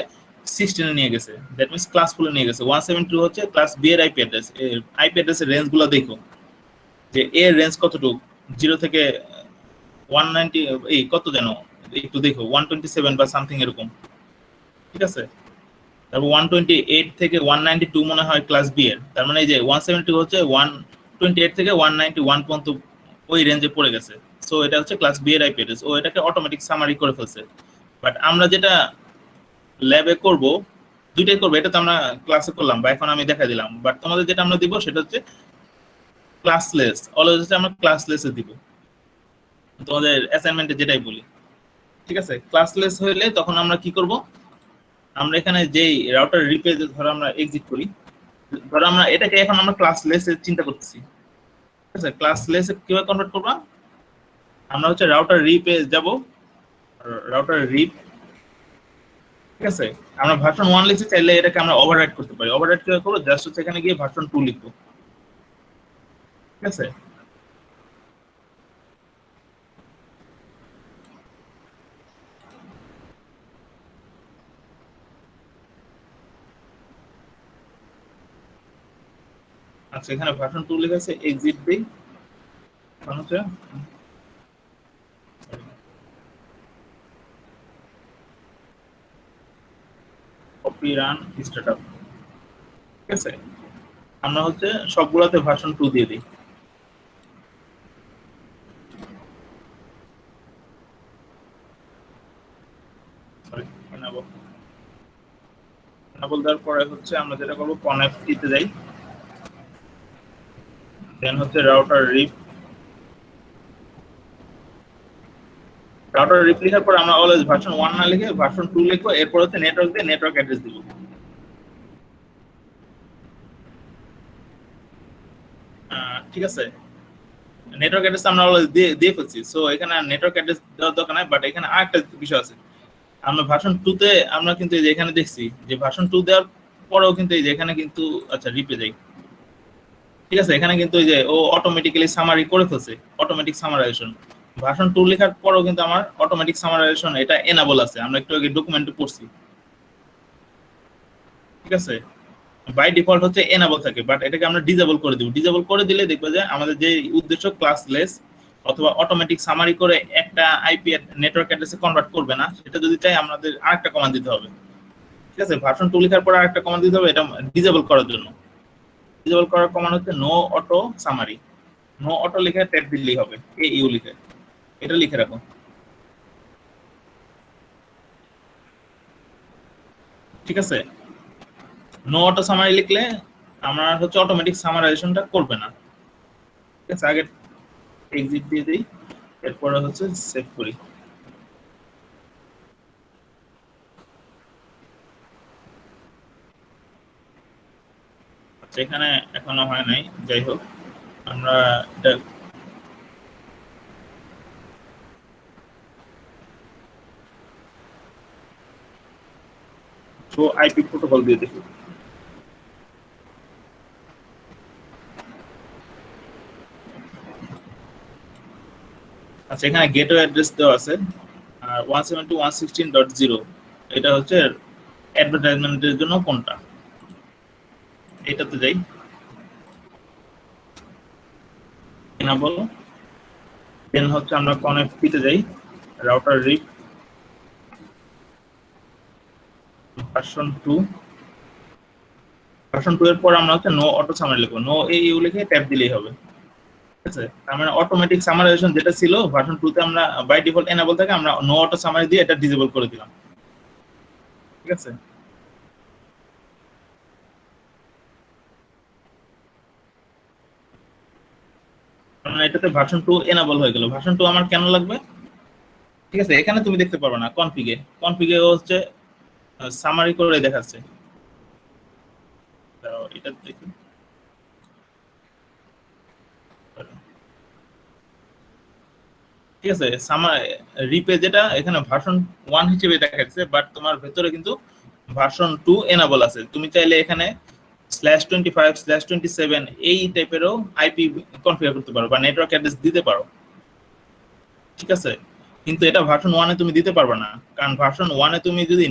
16 এ নিয়ে গেছে, দ্যাট মিন্স ক্লাসফুল এ নিয়ে গেছে। 172 হচ্ছে ক্লাস বি এর আইপি অ্যাড্রেস। আইপি অ্যাড্রেসের রেঞ্জগুলো দেখো যে এর রেঞ্জ কতটুকু, 0 থেকে 190 এই কত জানো একটু দেখো, 127 বা সামথিং এরকম, ঠিক আছে। তারপর 128 থেকে 192 মনে হয় ক্লাস বি এর, তার মানে এই যে 172 হচ্ছে 128 থেকে 191 পর্যন্ত ওই রেঞ্জে পড়ে গেছে। সো এটা হচ্ছে ক্লাস বি এর আইপি অ্যাড্রেস, ও এটাকে অটোমেটিক সামারি করে ফেলছে। বাট আমরা যেটা ল্যাবে করব, দুইটাই করব, এটা তো আমরা ক্লাসে করলাম বা এখন আমি দেখা দিলাম, বাট তোমাদের যেটা আমরা দিব সেটা হচ্ছে ক্লাসলেস, অলওয়েজ হচ্ছে আমরা ক্লাসলেসে দিব তোমাদের অ্যাসাইনমেন্টে যেটাই বলি, ঠিক আছে। ক্লাসলেস হইলে তখন আমরা কি করব, আমরা এখানে যেই রাউটার রিপে ধরো আমরা এক্সিট করি, ধরো আমরা এটাকে এখন আমরা ক্লাসলেসে চিন্তা করতেছি, ঠিক আছে। ক্লাসলেসে কিভাবে কনভার্ট করবা, আমরা হচ্ছে রাউটার রিপে যাব, রাউটার রিপ, ঠিক আছে। আমরা ভার্সন 1 লিখতে চাইলে এটাকে আমরা ওভাররাইট করতে পারি। ওভাররাইট কিভাবে করব, জাস্ট হচ্ছে এখানে গিয়ে ভার্সন 2 লিখব, ঠিক আছে। আচ্ছা এখানে ভার্সন 2 লেখা আছে, এক্সিট দেই, এখন হচ্ছে কপি রান স্টার্টআপ, ঠিক আছে। আমরা হচ্ছে সবগুলোতে ভার্সন 2 দিয়ে দিই, সরি enable দেওয়ার পরে হচ্ছে আমরা যেটা করব connect তে যাই, দেন হচ্ছে রাউটার রিপ, রাউটার রিপ লেখার পর আমরা অলওয়েজ ভার্সন 1 না লিখে ভার্সন 2 লিখবো, এরপর হচ্ছে নেটওয়ার্ক দিয়ে নেটওয়ার্ক অ্যাড্রেস দিব, ঠিক আছে। নেটওয়ার্ক অ্যাড্রেস আমরা অলওয়েজ দিয়ে ফেলছি, সো এখানে নেটওয়ার্ক অ্যাড্রেস দেওয়ার দরকার নাই। বাট এখানে আরেকটা বিষয় আছে, আমরা ভার্সন 2 তে আমরা কিন্তু এই যে এখানে দেখছি যে ভার্সন 2 দেওয়ার পরেও কিন্তু এই যে এখানে কিন্তু আচ্ছা রিপে যাই, ঠিক আছে। এখানে কিন্তু এই যে ও অটোমেটিক্যালি সামারি করে ফেলছে, অটোমেটিক সামারাইজেশন। ভার্সন 2 লেখার পরেও কিন্তু আমার অটোমেটিক সামারাইজেশন এটা এনেবল আছে, আমরা একটু আগে ডকুমেন্টে পড়ছি, ঠিক আছে। বাই ডিফল্ট হচ্ছে এনেবল থাকে, বাট এটাকে আমরা ডিসেবল করে দিব। ডিসেবল করে দিলে দেখবে যে আমাদের যে উদ্দেশ্য ক্লাসলেস অথবা অটোমেটিক সামারি করে একটা আইপি নেটওয়ার্ক অ্যাড্রেসে কনভার্ট করবে না, সেটা যদি চাই আমাদের আরেকটা কমান্ড দিতে হবে, ঠিক আছে। ভার্সন 2 লেখার পর আরেকটা কমান্ড দিতে হবে এটা ডিসেবল করার জন্য। ডিসেবল করার কমান্ড হচ্ছে no auto summary, no auto লিখে ট্যাব দিলেই হবে, এ ইউ লিখে, এটা লিখে রাখো, ঠিক আছে। নো অটো সামারি লিখলে আমরা হচ্ছে অটোমেটিক সামারাইজেশনটা করবে না, ঠিক আছে। আগে এক্সিট দিয়ে দিই, এরপরে হচ্ছে সেভ করি। আচ্ছা এখানে এখনো হয় নাই, যাই হোক আমরা এটা তো আইপি প্রোটোকল দিয়ে দেখি। আচ্ছা এখানে গেটওয়ে অ্যাড্রেস দেওয়া আছে 172.116.0, এটা হচ্ছে অ্যাডভার্টাইজমেন্টের জন্য কোনটা, এটাতে যাই, enable, দেন হচ্ছে আমরা connect তে যাই, রাউটার রিপ ভার্সন 2, ভার্সন 2 এর পর আমরা হচ্ছে নো অটো সামারি লিখব, নো এ ইউ লিখে ট্যাব দিলেই হবে, ঠিক আছে। তার মানে অটোমেটিক সামারাইজেশন যেটা ছিল ভার্সন 2 তে আমরা বাই ডিফল্ট এনেবল থাকে, আমরা নো অটো সামারি দিয়ে এটা ডিসেবল করে দিলাম, ঠিক আছে। মানে এটাতে ভার্সন 2 এনেবল হয়ে গেল। ভার্সন 2 আমার কেন লাগবে, ঠিক আছে। এখানে তুমি দেখতে পারবে না, কনফিগে হচ্ছে সামারি করে দেখাচ্ছে, এটা দেখি, ঠিক আছে। রিপে যেটা এখানে ভার্সন 1 হিসেবে দেখাচ্ছে, বাট তোমার ভেতরে কিন্তু ভার্সন 2 এনেবল আছে। তুমি চাইলে এখানে /25/27 এই টাইপেরও আইপি কনফিগার করতে পারো বা নেটওয়ার্ক অ্যাড্রেস দিতে পারো, ঠিক আছে। কিন্তু এটা ভার্সন 1 এ তুমি দিতে পারবে না, কারণ ভার্সন 1 এ তুমি যদি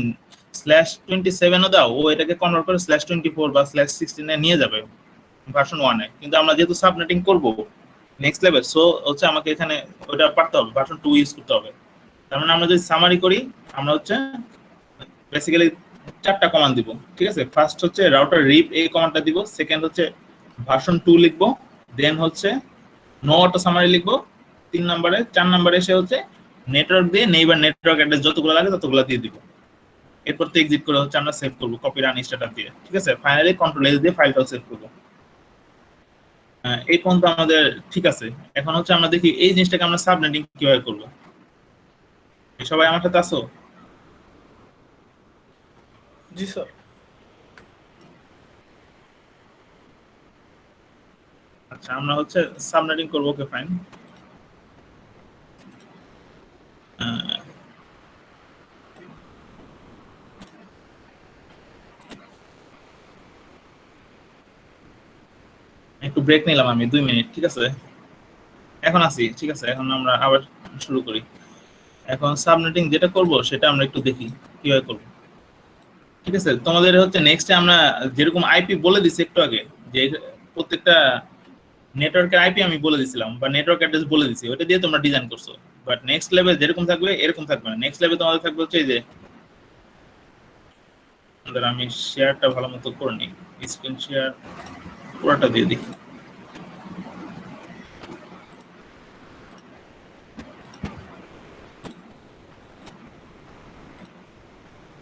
/27 ও দাও, ও এটাকে কনভার্ট করে /24 বা /16 এ নিয়ে যাবে ভার্সন 1 এ। কিন্তু আমরা যেহেতু সাবনেটিং করব নেক্সট লেভেল, সো হচ্ছে আমাকে এখানে ওটা পারতে হবে, ভার্সন 2 ইউজ করতে হবে। তার মানে আমরা যদি সামারি করি, আমরা হচ্ছে বেসিক্যালি 4টা কমান্ড দিব, ঠিক আছে। ফার্স্ট হচ্ছে রাউটার রিপ, এই কমান্ডটা দিব। সেকেন্ড হচ্ছে ভার্সন 2 লিখবো, দেন হচ্ছে নো অটো সামারি লিখবো 3 নম্বরে। 4 নম্বরে এসে হচ্ছে নেটওয়ার্ক দিয়ে নেইবার নেটওয়ার্ক অ্যাড্রেস যতগুলো লাগে ততগুলো দিয়ে দিব। এরপর তো এক্সিট করে হচ্ছে আমরা সেভ করব কপি রান স্টার্টআপ দিয়ে, ঠিক আছে। ফাইনালি কন্ট্রোল এস দিয়ে ফাইলটাও সেভ করব। এই পর্যন্ত আমাদের ঠিক আছে। এখন হচ্ছে আমরা দেখি এই জিনিসটাকে আমরা সাবনেটিং কিভাবে করব। সবাই আমার সাথে আছো? জি স্যার। আচ্ছা, আমরা হচ্ছে সাবনেটিং করব। ওকে, ফাইন। একটু ব্রেক নিলাম আমি 2 মিনিট, ঠিক আছে? এখন আসি, ঠিক আছে? এখন আমরা আবার শুরু করি। এখন সাবনেটিং যেটা করব সেটা আমরা একটু দেখি কিভাবে করব। ঠিক আছে, তোমাদের হচ্ছে নেক্সটে আমরা যেরকম আইপি বলে দিছি একটু আগে, যে প্রত্যেকটা নেটওয়ার্কের আইপি আমি বলে দিছিলাম বা নেটওয়ার্ক অ্যাড্রেস বলে দিছি, ওটা দিয়ে তোমরা ডিজাইন করছো। বাট নেক্সট লেভেল যেরকম থাকবে এরকম থাকবে না। নেক্সট লেভেল তোমাদের থাকবে হচ্ছে এই যে, আমি শেয়ারটা ভালো মতো করে নিই, স্ক্রিন শেয়ার পুরোটা দিয়ে দিই।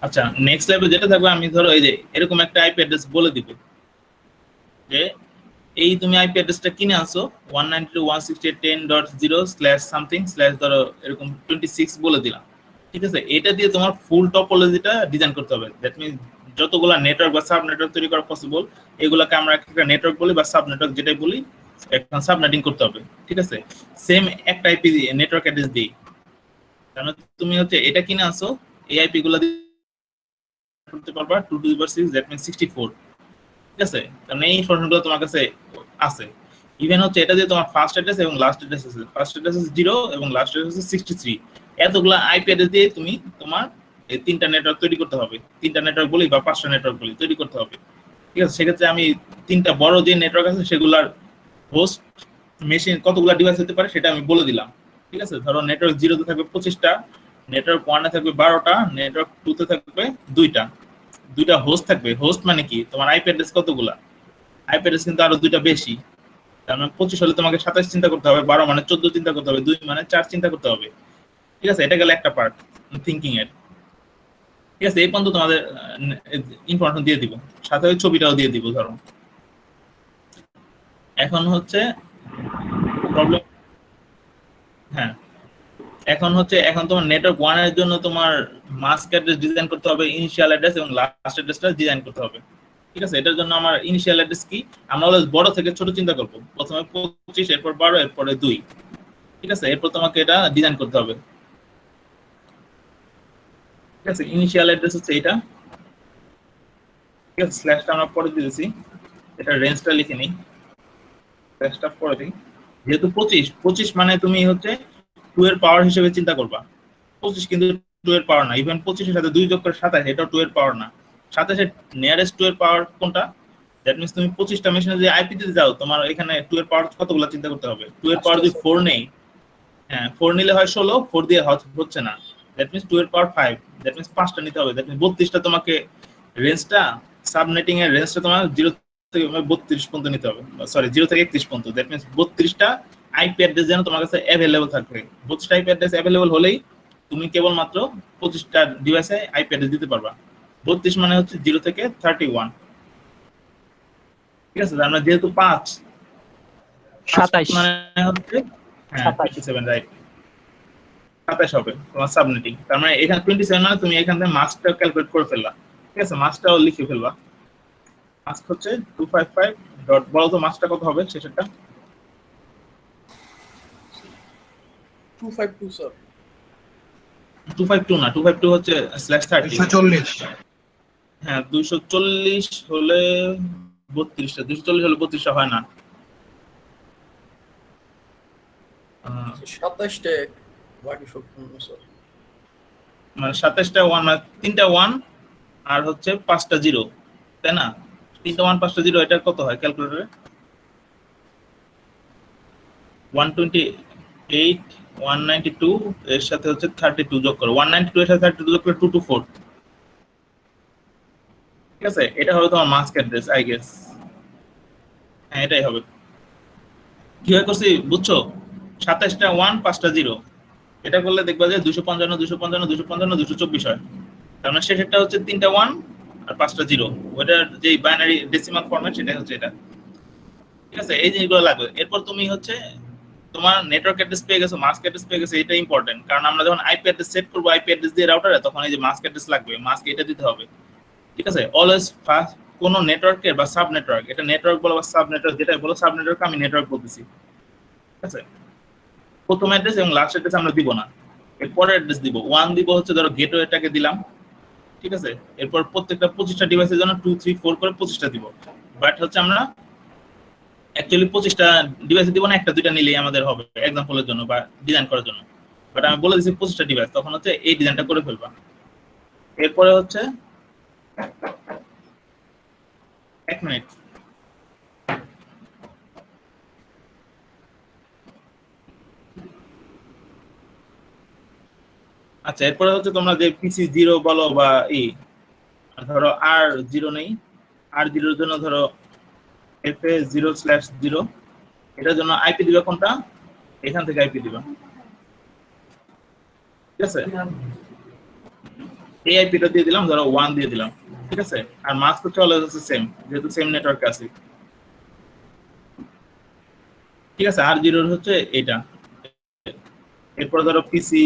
আচ্ছা, নেক্সট লেভেল যেটা থাকবে, আমি ধরো এই যে এরকম একটা আইপি অ্যাড্রেস বলে দিব যে এই তুমি আইপি অ্যাড্রেসটা কিনে আসো 192.168.10/something/ ধরো এরকম 26 বলে দিলাম। ঠিক আছে, এটা দিয়ে তোমার ফুল টপোলজিটা ডিজাইন করতে হবে। দ্যাট মিন্স যতগুলা নেটওয়ার্ক বা সাব নেটওয়ার্ক তৈরি করা পসিবল, এগুলাকে আমরা একটা নেটওয়ার্ক বলি বা সাব নেটওয়ার্ক যেটাই বলি, এখন সাবনেটিং করতে হবে। ঠিক আছে, সেম একটা আইপি নেটওয়ার্ক অ্যাড্রেস দিই। কারণ তুমি হচ্ছে এটা কিনে আসো, এই আইপি গুলা করতে পারবা 2 to the power 6, that means 64। ঠিক আছে, কারণ এই ইনফরমেশনগুলো তোমার কাছে আছে। ইভেন হচ্ছে এটা দিয়ে তোমার ফার্স্ট অ্যাড্রেস এবং লাস্ট অ্যাড্রেস আছে। ফার্স্ট অ্যাড্রেস আছে 0 এবং লাস্ট অ্যাড্রেস আছে 63। এতগুলা আইপি অ্যাড্রেস দিয়ে তুমি তোমার এই 3টা নেটওয়ার্ক তৈরি করতে হবে। 3টা নেটওয়ার্ক বলি বা 5টা নেটওয়ার্ক বলি তৈরি করতে হবে। ঠিক আছে, সেক্ষেত্রে আমি 3টা বড় যে নেটওয়ার্ক আছে সেগুলার হোস্ট মেশিন কতগুলা ডিভাইস হতে পারে সেটা আমি বলে দিলাম। ঠিক আছে, ধরো নেটওয়ার্ক 0 তে থাকবে 25টা, নেটওয়ার্ক 1 এ থাকবে 12টা, নেটওয়ার্ক 2 তে থাকবে 2টা হোস্ট থাকবে। হোস্ট মানে কি, তোমার আইপি অ্যাড্রেস কতগুলা? আইপি অ্যাড্রেস কিন্তু আরো 2টা বেশি। তার মানে 25 হলে তোমাকে 27 চিন্তা করতে হবে, 12 মানে 14 চিন্তা করতে হবে, 2 মানে 4 চিন্তা করতে হবে। ঠিক আছে, এটা গেল একটা পার্ট থিংকিং এর। ঠিক আছে, এই পর্যন্ত তোমাদের ইনফরমেশন দিয়ে দিব, সাথে ওই ছবিটাও দিয়ে দিব ধরো। এখন হচ্ছে প্রবলেম, হ্যাঁ, এখন তোমার নেটওয়ার্ক 1 এর জন্য তোমার মাস্ক অ্যাড্রেস ডিজাইন করতে হবে, ইনিশিয়াল অ্যাড্রেস এবং লাস্ট অ্যাড্রেসটা ডিজাইন করতে হবে। ঠিক আছে, এটার জন্য আমার ইনিশিয়াল অ্যাড্রেস কি, আমরা অলওয়েজ বড় থেকে ছোট চিন্তা করব। প্রথমে 25, এরপর 12, এরপরে 2। ঠিক আছে, এরপর তোমাকে এটা ডিজাইন করতে হবে। ঠিক আছে, ইনিশিয়াল অ্যাড্রেস হচ্ছে এটা। ঠিক আছে, স্ল্যাশটা আমরা পরে দিয়েছি, এটা রেঞ্জটা লিখে নিই, স্ল্যাশটা পরে দিই। যেহেতু 25 মানে তুমি হচ্ছে 2 এর পাওয়ার হিসেবে চিন্তা করবা। 25 কিন্তু 2 এর পাওয়ার না। ইভেন 25 এর সাথে 2 যোগ করে 27, এটাও 2 এর পাওয়ার না। 27 এর নিয়ারেস্ট 2 এর পাওয়ার কোনটা? দ্যাট মিন্স তুমি 25টা মেশিনে যে আইপি দিতে যাও, তোমার এখানে 2 এর পাওয়ার কতগুলো চিন্তা করতে হবে। 2 এর পাওয়ার যদি 4 নেই, হ্যাঁ 4 নিলে হয় 16, 4 দিয়ে হচ্ছে না। দ্যাট মিন্স 2 এর পাওয়ার 5, দ্যাট মিন্স 5টা নিতে হবে। দ্যাট মিন্স 32টা তোমাকে রেঞ্জটা, সাবনেটিং এর রেঞ্জটা তোমার 0 থেকে 32 পর্যন্ত নিতে হবে। সরি, 0 থেকে 31 পর্যন্ত। দ্যাট মিন্স 32টা আইপি অ্যাড্রেস যেন তোমার কাছে অ্যাভেলেবল থাকবে। 32টা আইপি অ্যাড্রেস অ্যাভেলেবল হলেই তুমি কেবলমাত্র 25টা ডিভাইসে আইপি অ্যাড্রেস দিতে পারবা। 32 মানে হচ্ছে 0 থেকে 31। ঠিক আছে, আমরা যেহেতু 5 27 মানে হচ্ছে, হ্যাঁ 27, রাইট, 27 হবে তোমার সাবনেটিং। তার মানে এখানে 27 মানে তুমি এখান থেকে মাস্কটা ক্যালকুলেট করে ফেললা। ঠিক আছে, মাস্কটাও লিখে ফেলবা। মাস্ক হচ্ছে 255 ডট, বলো তো মাস্কটা কত হবে শেষেরটা? 252 স্যার। 252 না, 252 হচ্ছে /30। 240। হ্যাঁ, 240 হলে 32টা, 240 হলে 32টা হয় না। 27টা বাকি সব শূন্য স্যার। মানে 27টা 1, মানে 3টা 1 আর হচ্ছে 5টা 0, তাই না? 3টা 1 5টা 0, এটা কত হয় ক্যালকুলেটরে? 128 192 এর সাথে হচ্ছে 32 যোগ করো। 192 এর সাথে 32 যোগ করে 224। ঠিক আছে, এটা হবে তোমার মাস্ক অ্যাড্রেস, আই গেস। হ্যাঁ, এটাই হবে। কিভাবে করছি বুঝছো? 27টা 1 5টা 0, এটা করলে দেখবা যে 255 255 255 224 হয়। তার মানে শেষেরটা হচ্ছে 3টা 1 আর 5টা 0, ওটার যে বাইনারি ডেসিমাল ফরম্যাট সেটা হচ্ছে এটা। ঠিক আছে, এই জিনিসগুলো লাগবে। এরপর তুমি হচ্ছে তোমার নেটওয়ার্ক অ্যাড্রেস পেয়ে গেছো, মাস্ক অ্যাড্রেস পেয়ে গেছো, এটা ইম্পর্টেন্ট। কারণ আমরা যখন আইপি অ্যাড্রেস সেট করবো আইপি অ্যাড্রেস দিয়ে রাউটারে, তখন এই যে মাস্ক অ্যাড্রেস লাগবে, মাস্ক এটা দিতে হবে। ঠিক আছে, অলওয়েজ ফার্স্ট কোনো নেটওয়ার্কের বা সাব নেটওয়ার্ক, এটা নেটওয়ার্ক বলো বা সাব নেটওয়ার্ক, যেটা বলো সাব নেটওয়ার্ক, আমি নেটওয়ার্ক বলতেছি। ঠিক আছে, প্রথম অ্যাড্রেস এবং লাস্ট অ্যাড্রেস আমরা দিব না, এরপরে অ্যাড্রেস দিব। 1 দিব হচ্ছে ধরো গেটওয়েটাকে দিলাম। ঠিক আছে, এরপর প্রত্যেকটা 25টা ডিভাইসের জন্য 2 3 4 করে 25টা দিব। বাট হচ্ছে আমরা অ্যাকচুয়ালি 25টা ডিভাইসে দিব না, একটা দুইটা নিলেই আমাদের হবে এক্সাম্পলের জন্য বা ডিজাইন করার জন্য। বাট আমি বলে দিচ্ছি 25টা ডিভাইস, তখন হচ্ছে এই ডিজাইনটা করে ফেলবা। এরপরে হচ্ছে 1 মিনিট, আচ্ছা এরপরে হচ্ছে তোমরা যে পিসি 0 বলো বা ধরো আর 0 নেই, আর 0 এর জন্য ধরো FA 0/0, এটার জন্য আইপি দিবা কোনটা, এখান থেকে আইপি দিবা। ঠিক আছে, এই আইপিটা দিয়ে দিলাম, ধরো 1 দিয়ে দিলাম। ঠিক আছে, আর মাস্ক হচ্ছে অলওয়েজ হচ্ছে সেম, যেহেতু সেম নেটওয়ার্কে আছে। ঠিক আছে, আর 0 হচ্ছে এটা। এরপর ধরো পিসি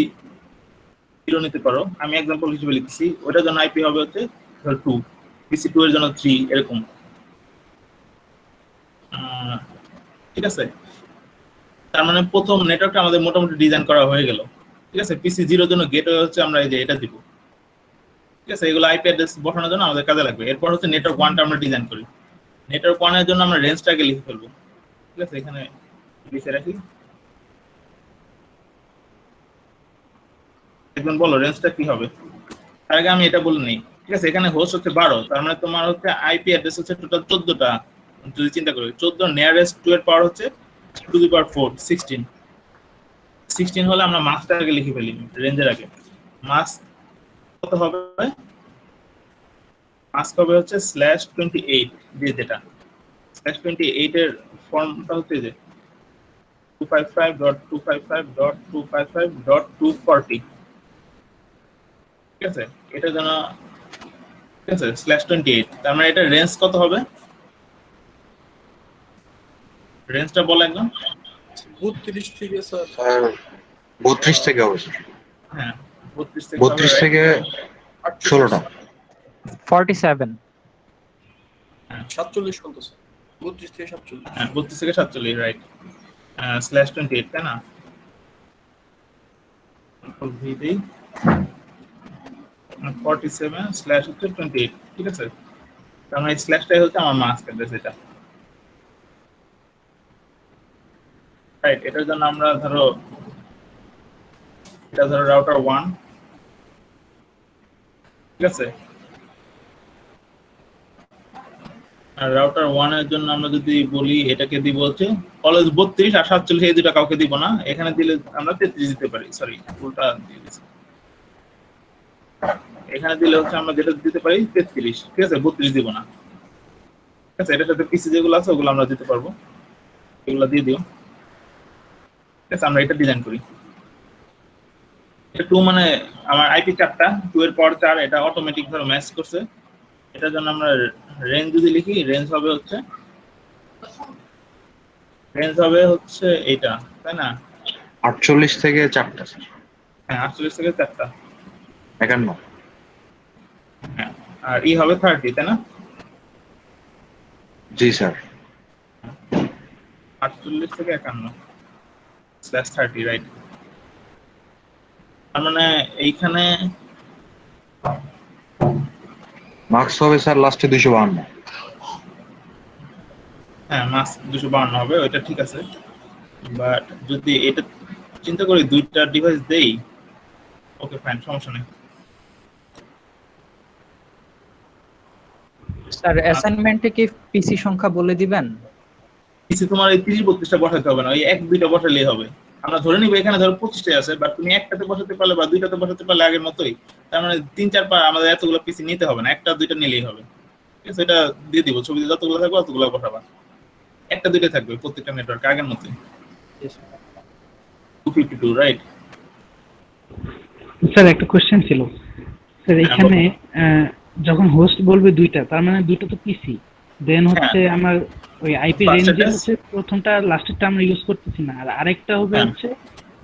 0 নিতে পারো, আমি এক্সাম্পল হিসেবে লিখছি, ওটার জন্য আইপি হবে হচ্ছে ধরো 2, পিসি 2 এর জন্য 3, এরকম। ঠিক আছে, তার মানে প্রথম নেটওয়ার্কটা আমাদের মোটামুটি ডিজাইন করা হয়ে গেল। ঠিক আছে, পিসি 0 এর জন্য গেটওয়ে হচ্ছে আমরা এই যে এটা দিব। ঠিক আছে, এগুলো আইপি অ্যাড্রেস বসানোর জন্য আমাদের কাজে লাগবে। এরপর হচ্ছে নেটওয়ার্ক 1টা আমরা ডিজাইন করি। নেটওয়ার্ক 1 এর জন্য আমরা রেঞ্জটাকে লিখে ফেলবো। ঠিক আছে, এখানে লিখে রাখি, একদম বলো রেঞ্জটা কি হবে। তার আগে আমি এটা বলে নেই। ঠিক আছে, এখানে হোস্ট হচ্ছে 12, তার মানে তোমার হচ্ছে আইপি অ্যাড্রেস হচ্ছে টোটাল 14টা। যদি চিন্তা করি 14 নিয়ারেস্ট 2 এর পাওয়ার হচ্ছে 2 টু দি পাওয়ার 4, 16 হলে আমরা মাস্কটা আগে লিখে ফেলি রেঞ্জের আগে। মাস্ক কত হবে, মাস্ক হবে হচ্ছে /28 দিয়ে, যেটা /28 এর ফর্মটা হচ্ছে যে 255.255.255.240। ঠিক আছে, এটার জন্য ঠিক আছে /28, তার মানে এটা রেঞ্জ কত হবে, রেঞ্জটা বল একদম। 32 থেকে স্যার 32 থেকে হবে স্যার। হ্যাঁ 32 থেকে 16টা 47 47 পর্যন্ত স্যার, 32 থেকে 47। হ্যাঁ 32 থেকে 47, রাইট। /28 তাই না, ভি দেই 47/28। ঠিক আছে, তার মানে স্ল্যাশটাই হচ্ছে আমার মাস্ক অ্যাড্রেস, এটা রাইট। এটার জন্য আমরা ধরো এটা ধরো রাউটার 1। ঠিক আছে, আর রাউটার 1 এর জন্য আমরা যদি বলি এটাকে দিব হচ্ছে অলওয়েজ 32 আর 47, এই দুটো কাউকে দিব না। এখানে দিলে আমরা 33 দিতে পারি, সরি উল্টা দিয়ে দিয়েছি। এখানে দিলে হচ্ছে আমরা যেটা দিতে পারি 33। ঠিক আছে, 32 দিব না। ঠিক আছে, এটার সাথে পিসি যেগুলো আছে ওগুলো আমরা দিতে পারবো, এগুলো দিয়ে দিও। ঠিক আছে, আমরা এটা ডিজাইন করি। এটা 2 মানে আমার আইপি 4টা, 2 এর পাওয়ার 4, এটা অটোমেটিক ভাবে ম্যাচ করছে। এটার জন্য আমরা রেঞ্জ যদি লিখি, রেঞ্জ হবে হচ্ছে এটা, তাই না? 48 থেকে 4টা স্যার। হ্যাঁ 48 থেকে 4টা, 51। হ্যাঁ, আর হবে 30, তাই না? জি স্যার। 48 থেকে 51/30, রাইট। তার মানে এইখানে মার্কস হবে স্যার লাস্টে 252। হ্যাঁ মাস 252 হবে, ওইটা ঠিক আছে। বাট যদি এটা চিন্তা করি 2টা ডিভাইস দেই, ওকে ফাইন, সমস্যা নেই। স্যার অ্যাসাইনমেন্টে কি পিসি সংখ্যা বলে দিবেন? পিসি তোমার এই 30-32টা বসাতে হবে না, ওই 1-2টা বসালেই হবে। আমরা ধরে নিব এখানে ধরো 25টা আছে, বাট তুমি একটাতে বসাতে পারলে বা 2টাতে বসাতে পারলে আগের মতোই। তার মানে 3-4 পা আমাদের এতগুলো পিসি নিতে হবে না, 1-2টা নিলেই হবে। ঠিক আছে, এটা দিয়ে দিব, ছবিতে যতগুলো থাকবে ততগুলো বসাবা, 1-2টা থাকবে প্রত্যেকটা নেটওয়ার্ক আগের মতোই। 252, রাইট। স্যার একটা কোশ্চেন ছিল স্যার, এখানে যখন হোস্ট বলবে 2টা, তার মানে 2টা তো পিসি, দেন হচ্ছে আমার ওই আইপি First রেঞ্জের address? হচ্ছে প্রথমটা লাস্টেরটা আমরা ইউজ করতেছি না, আর আরেকটা হবে হ্যাঁ। হচ্ছে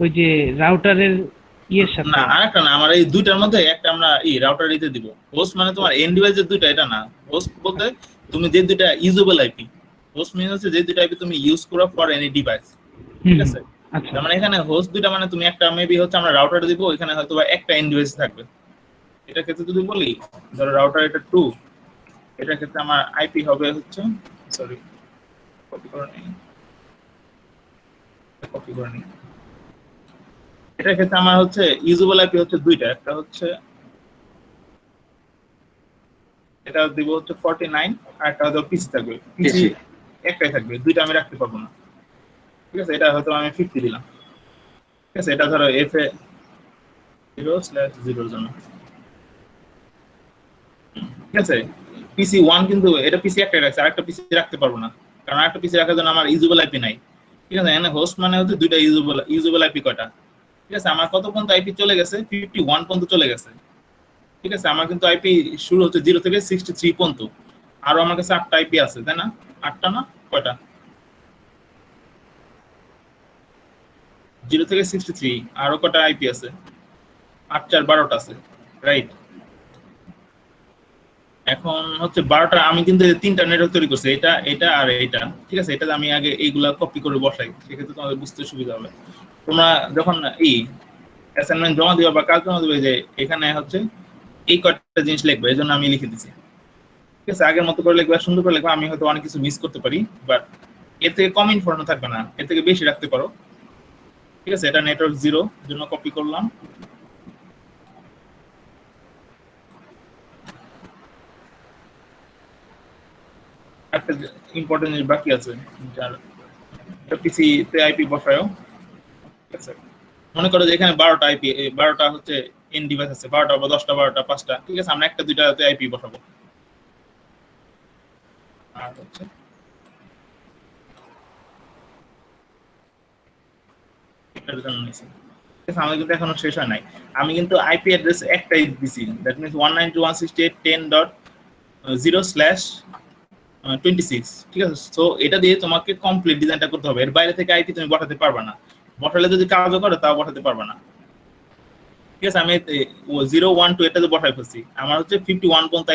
ওই যে রাউটারের ইয়ের সাথে। না আরেকটা না, আমার এই দুইটার মধ্যে একটা আমরা রাউটার দিতে দিব। হোস্ট মানে তোমার এন্ড ডিভাইসের দুইটা, এটা না। হোস্ট বলতে তুমি যে দুইটা ইউজেবল আইপি, হোস্ট মিন হচ্ছে যে দুইটা আইপি তুমি ইউজ করো ফর এনি ডিভাইস, ঠিক আছে? আচ্ছা তার মানে এখানে হোস্ট দুইটা মানে তুমি একটা মেবি হচ্ছে আমরা রাউটার দিব, এখানে হয়তো বা একটা এন্ড ডিভাইস থাকবে। এটা ক্ষেত্রে যদি বলি ধরো রাউটার এটা 2, এটা ক্ষেত্রে আমার আইপি হবে হচ্ছে, সরি কপি করে নিই, এটার ক্ষেত্রে আমার হচ্ছে ইউজেবল আইপি হচ্ছে দুইটা, একটা হচ্ছে এটা দিব হচ্ছে 49 আর একটা হয়তো পিসি থাকবে, পিসি একটাই থাকবে, দুইটা আমি রাখতে পারবো না, ঠিক আছে? এটা হয়তো আমি 50 দিলাম, ঠিক আছে? এটা ধরো এফ এ 0/0 এর জন্য, ঠিক আছে? পিসি 1 কিন্তু এটা পিসি একটাই রাখছে, আরেকটা পিসি রাখতে পারবো না, কারণ আরেকটা পিসি রাখার জন্য আমার ইউজেবল আইপি নাই, ঠিক আছে? এখানে হোস্ট মানে হচ্ছে দুইটা ইউজেবল আইপি কয়টা, ঠিক আছে? আমার কত পর্যন্ত আইপি চলে গেছে? 51 পর্যন্ত চলে গেছে, ঠিক আছে? আমার কিন্তু আইপি শুরু হচ্ছে 0 থেকে 63 পর্যন্ত, আরো আমার কাছে 8টা আইপি আছে, তাই না? 8টা না কয়টা? 0 থেকে 63 আরো কয়টা আইপি আছে? 8 4 12টা আছে, রাইট? এখন হচ্ছে 12টা, আমি কিন্তু 3টা নেটওয়ার্ক তৈরি করছি, এটা এটা আর এটা, ঠিক আছে? এটা আমি আগে এইগুলা কপি করে বসাই, সেক্ষেত্রে তোমাদের বুঝতে সুবিধা হবে। তোমরা যখন অ্যাসাইনমেন্ট জমা দিবা বা কাজ জমা দিবে, যে এখানে হচ্ছে এই কয়টা জিনিস লিখবে, এই জন্য আমি লিখে দিছি, ঠিক আছে? আগের মতো করে লিখবা, সুন্দর করে লিখবা। আমি হয়তো অনেক কিছু মিস করতে পারি, বাট এর থেকে কম ইনফরমেশন থাকবে না, এর থেকে বেশি রাখতে পারো, ঠিক আছে? এটা নেটওয়ার্ক 0 জন্য কপি করলাম, একটা ইম্পর্টেন্ট জিনিস বাকি আছে, যার পিসি তে আইপি বসায়ও, ঠিক আছে? মনে করো যে এখানে 12টা আইপি, 12টা হচ্ছে এন ডিভাইস আছে, 12টা বা 10টা 12টা 5টা, ঠিক আছে? আমরা একটা দুইটাতে আইপি বসাবো, আর হচ্ছে এটার জন্য নিছি, ঠিক আছে? আমাদের কিন্তু এখনো শেষ হয় নাই, আমি কিন্তু আইপি অ্যাড্রেস একটাই দিছি, দ্যাট মিন্স 192.168.10/26, ঠিক আছে? সো এটা দিয়ে তোমাকে কমপ্লিট ডিজাইনটা করতে হবে, এর বাইরে থেকে আইপি তুমি বসাতে পারবে না, বসালে যদি কাজও করে তাও বসাতে পারবে না, ঠিক আছে? আমি 012 এটাতে বসাই ফেলছি, আমার হচ্ছে 51 পর্যন্ত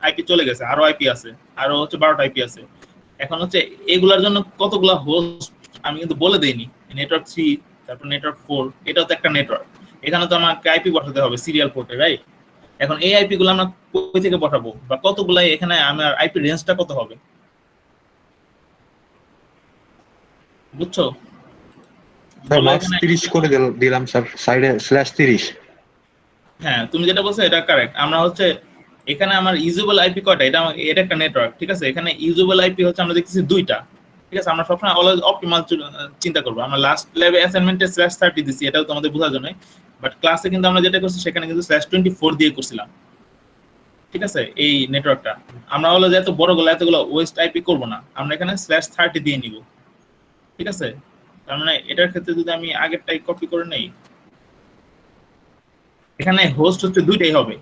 আইপি চলে গেছে, আরো আইপি আছে, আরো হচ্ছে 12টা আইপি আছে। এখন হচ্ছে এগুলার জন্য কতগুলা হোস্ট আমি কিন্তু বলে দেইনি, নেটওয়ার্ক 3, তারপর নেটওয়ার্ক 4, এটাও তো একটা নেটওয়ার্ক, এখানে তো আমাকে আইপি বসাতে হবে সিরিয়াল পোর্টে, রাইট? এখন এই আইপি গুলো আমরা কই থেকে বসাবো বা কতগুলা, এখানে আমার আইপি রেঞ্জটা কত হবে, বুঝছো? স্যার মার্কস 30 করে দিলাম স্যার, সাইডে /30। হ্যাঁ, তুমি যেটা বলছো এটা কারেক্ট। আমরা হচ্ছে এখানে আমার ইউজেবল আইপি কয়টা, এটা একটা নেটওয়ার্ক, ঠিক আছে? এখানে ইউজেবল আইপি হচ্ছে আমরা দেখতেছি 2টা, ঠিক আছে? আমরা সবসময় অলওয়েজ অপটিমাল চিন্তা করবো। আমরা লাস্ট ল্যাবে অ্যাসাইনমেন্টে /30 দিছি, এটাও তোমাদের বোঝার জন্য, বাট ক্লাসে কিন্তু আমরা যেটা করছি সেখানে কিন্তু /24 দিয়ে করছিলাম, ঠিক আছে? এই নেটওয়ার্কটা আমরা অলওয়েজ এত এতগুলো ওয়েস্ট আইপি করবো না, আমরা এখানে /30 দিয়ে নিব, ঠিক আছে? তার মানে এটার ক্ষেত্রে যদি আমি আগেরটাই কপি করে নেই, এখানে হোস্ট হচ্ছে 2টাই হবে,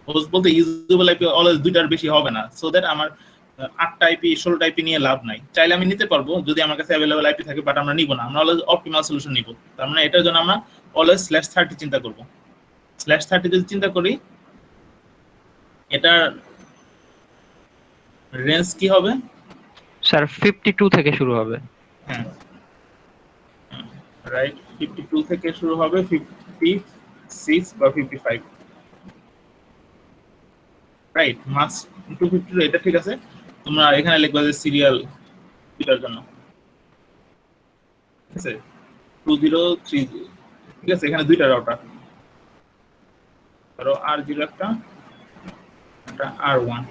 হোস্ট বলতে ইউজেবল আইপি অলওয়েজ 2টার বেশি হবে না, সো দ্যাট আমার 8টা আইপি 16টা আইপি নিয়ে লাভ নাই। চাইলে আমি নিতে পারবো যদি আমার কাছে অ্যাভেলেবল আইপি থাকে, বাট আমরা নিব না, আমরা অলওয়েজ অপটিমাল সলিউশন নিব। তার মানে এটার জন্য আমরা অলওয়েজ /30 চিন্তা করব। /30 যদি চিন্তা করি, এটার রেঞ্জ কি হবে স্যার? 52 থেকে শুরু হবে। হ্যাঁ রাইট, 52 থেকে শুরু হবে, 56 বা 55, রাইট? মাস 252, এটা ঠিক আছে। তোমরা এখানে লিখবা যে সিরিয়াল এটার জন্য, ঠিক আছে? 2030, ঠিক আছে? এখানে 2টা রাউটার, ধরো R0 একটা R1,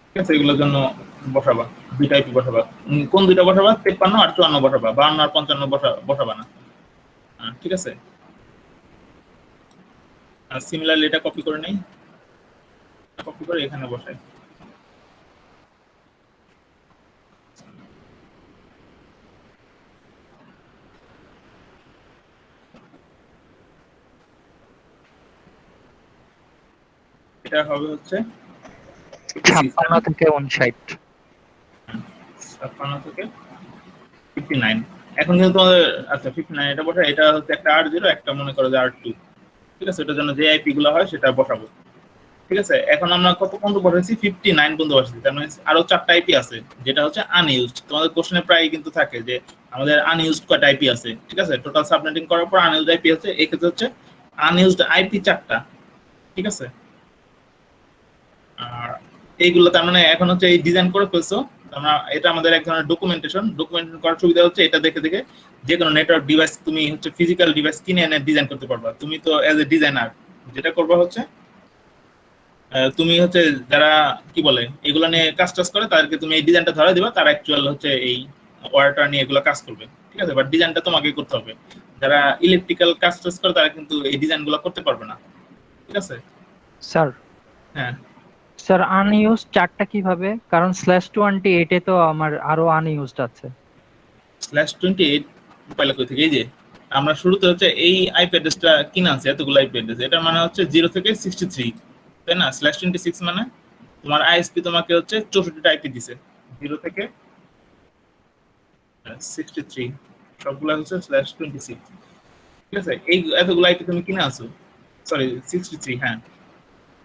ঠিক আছে? এগুলোর জন্য বসাবা 2টা আইপি বসাবা। কোন 2টা বসাবা? 53 আর 54 বসাবা, 52 আর 55 বসাবা না, ঠিক আছে? আর সিমিলারলি এটা কপি করে নেই, কপি করে এখানে বসাই, এটা হবে হচ্ছে 56 থেকে 59। 56 থেকে 59 এখন কিন্তু তোমাদের আচ্ছা 59 এটা বসা, এটা হচ্ছে একটা R0 একটা মনে করো যে R2, ঠিক আছে, এটার জন্য যে আইপি গুলো হয় সেটা বসাবো, ঠিক আছে। এখন আমরা কত পর্যন্ত বসাইছি 59 পর্যন্ত বসাইছি, তার মানে আরো 4টা আইপি আছে যেটা হচ্ছে আনইউজড। তোমাদের কোশ্চেনে প্রায় কিন্তু থাকে যে আমাদের আনইউজড কয়টা আইপি আছে, ঠিক আছে, টোটাল সাবনেটিং করার পর আনইউজড আইপি আছে, এই ক্ষেত্রে হচ্ছে আনইউজড আইপি 4টা, ঠিক আছে। আর এইগুলো তার মানে এখন হচ্ছে এই ডিজাইন করে ফেলছো, আমরা এটা আমাদের এক ধরনের ডকুমেন্টেশন করার সুবিধা হচ্ছে এটা দেখে দেখে যে কোনো নেটওয়ার্ক ডিভাইস তুমি হচ্ছে ফিজিক্যাল ডিভাইস কিনে এনে ডিজাইন করতে পারবা। তুমি তো অ্যাজ এ ডিজাইনার যেটা করবা হচ্ছে তুমি হচ্ছে যারা কি বলে এগুলো নিয়ে কাজ টাজ করে তাদেরকে তুমি এই ডিজাইনটা ধরে দিবা, তারা অ্যাকচুয়াল হচ্ছে এই ওয়্যারটা নিয়ে এগুলো কাজ করবে, ঠিক আছে। বাট ডিজাইনটা তোমাকেই করতে হবে। যারা ইলেকট্রিক্যাল কাজ টাজ করে তারা কিন্তু এই ডিজাইনগুলো করতে পারবে না, ঠিক আছে। স্যার হ্যাঁ স্যার আনইউজড 4টা কিভাবে? কারণ /28 এ তো আমার আরো আনইউজড আছে। /28 পাইলে কই থেকে? এই যে আমরা শুরুতে হচ্ছে এই আইপি অ্যাড্রেসটা কিনে আনছি, এতগুলো আইপি অ্যাড্রেস, এটা মানে হচ্ছে 0 থেকে 63, তাই না? /26 মানে তোমার আইএসপি তোমাকে হচ্ছে 64টা আইপি দিছে, 0 থেকে 63 সবগুলো হচ্ছে /26, ঠিক আছে। এই এতগুলো আইপি তুমি কিনে আনছো, সরি 63, হ্যাঁ।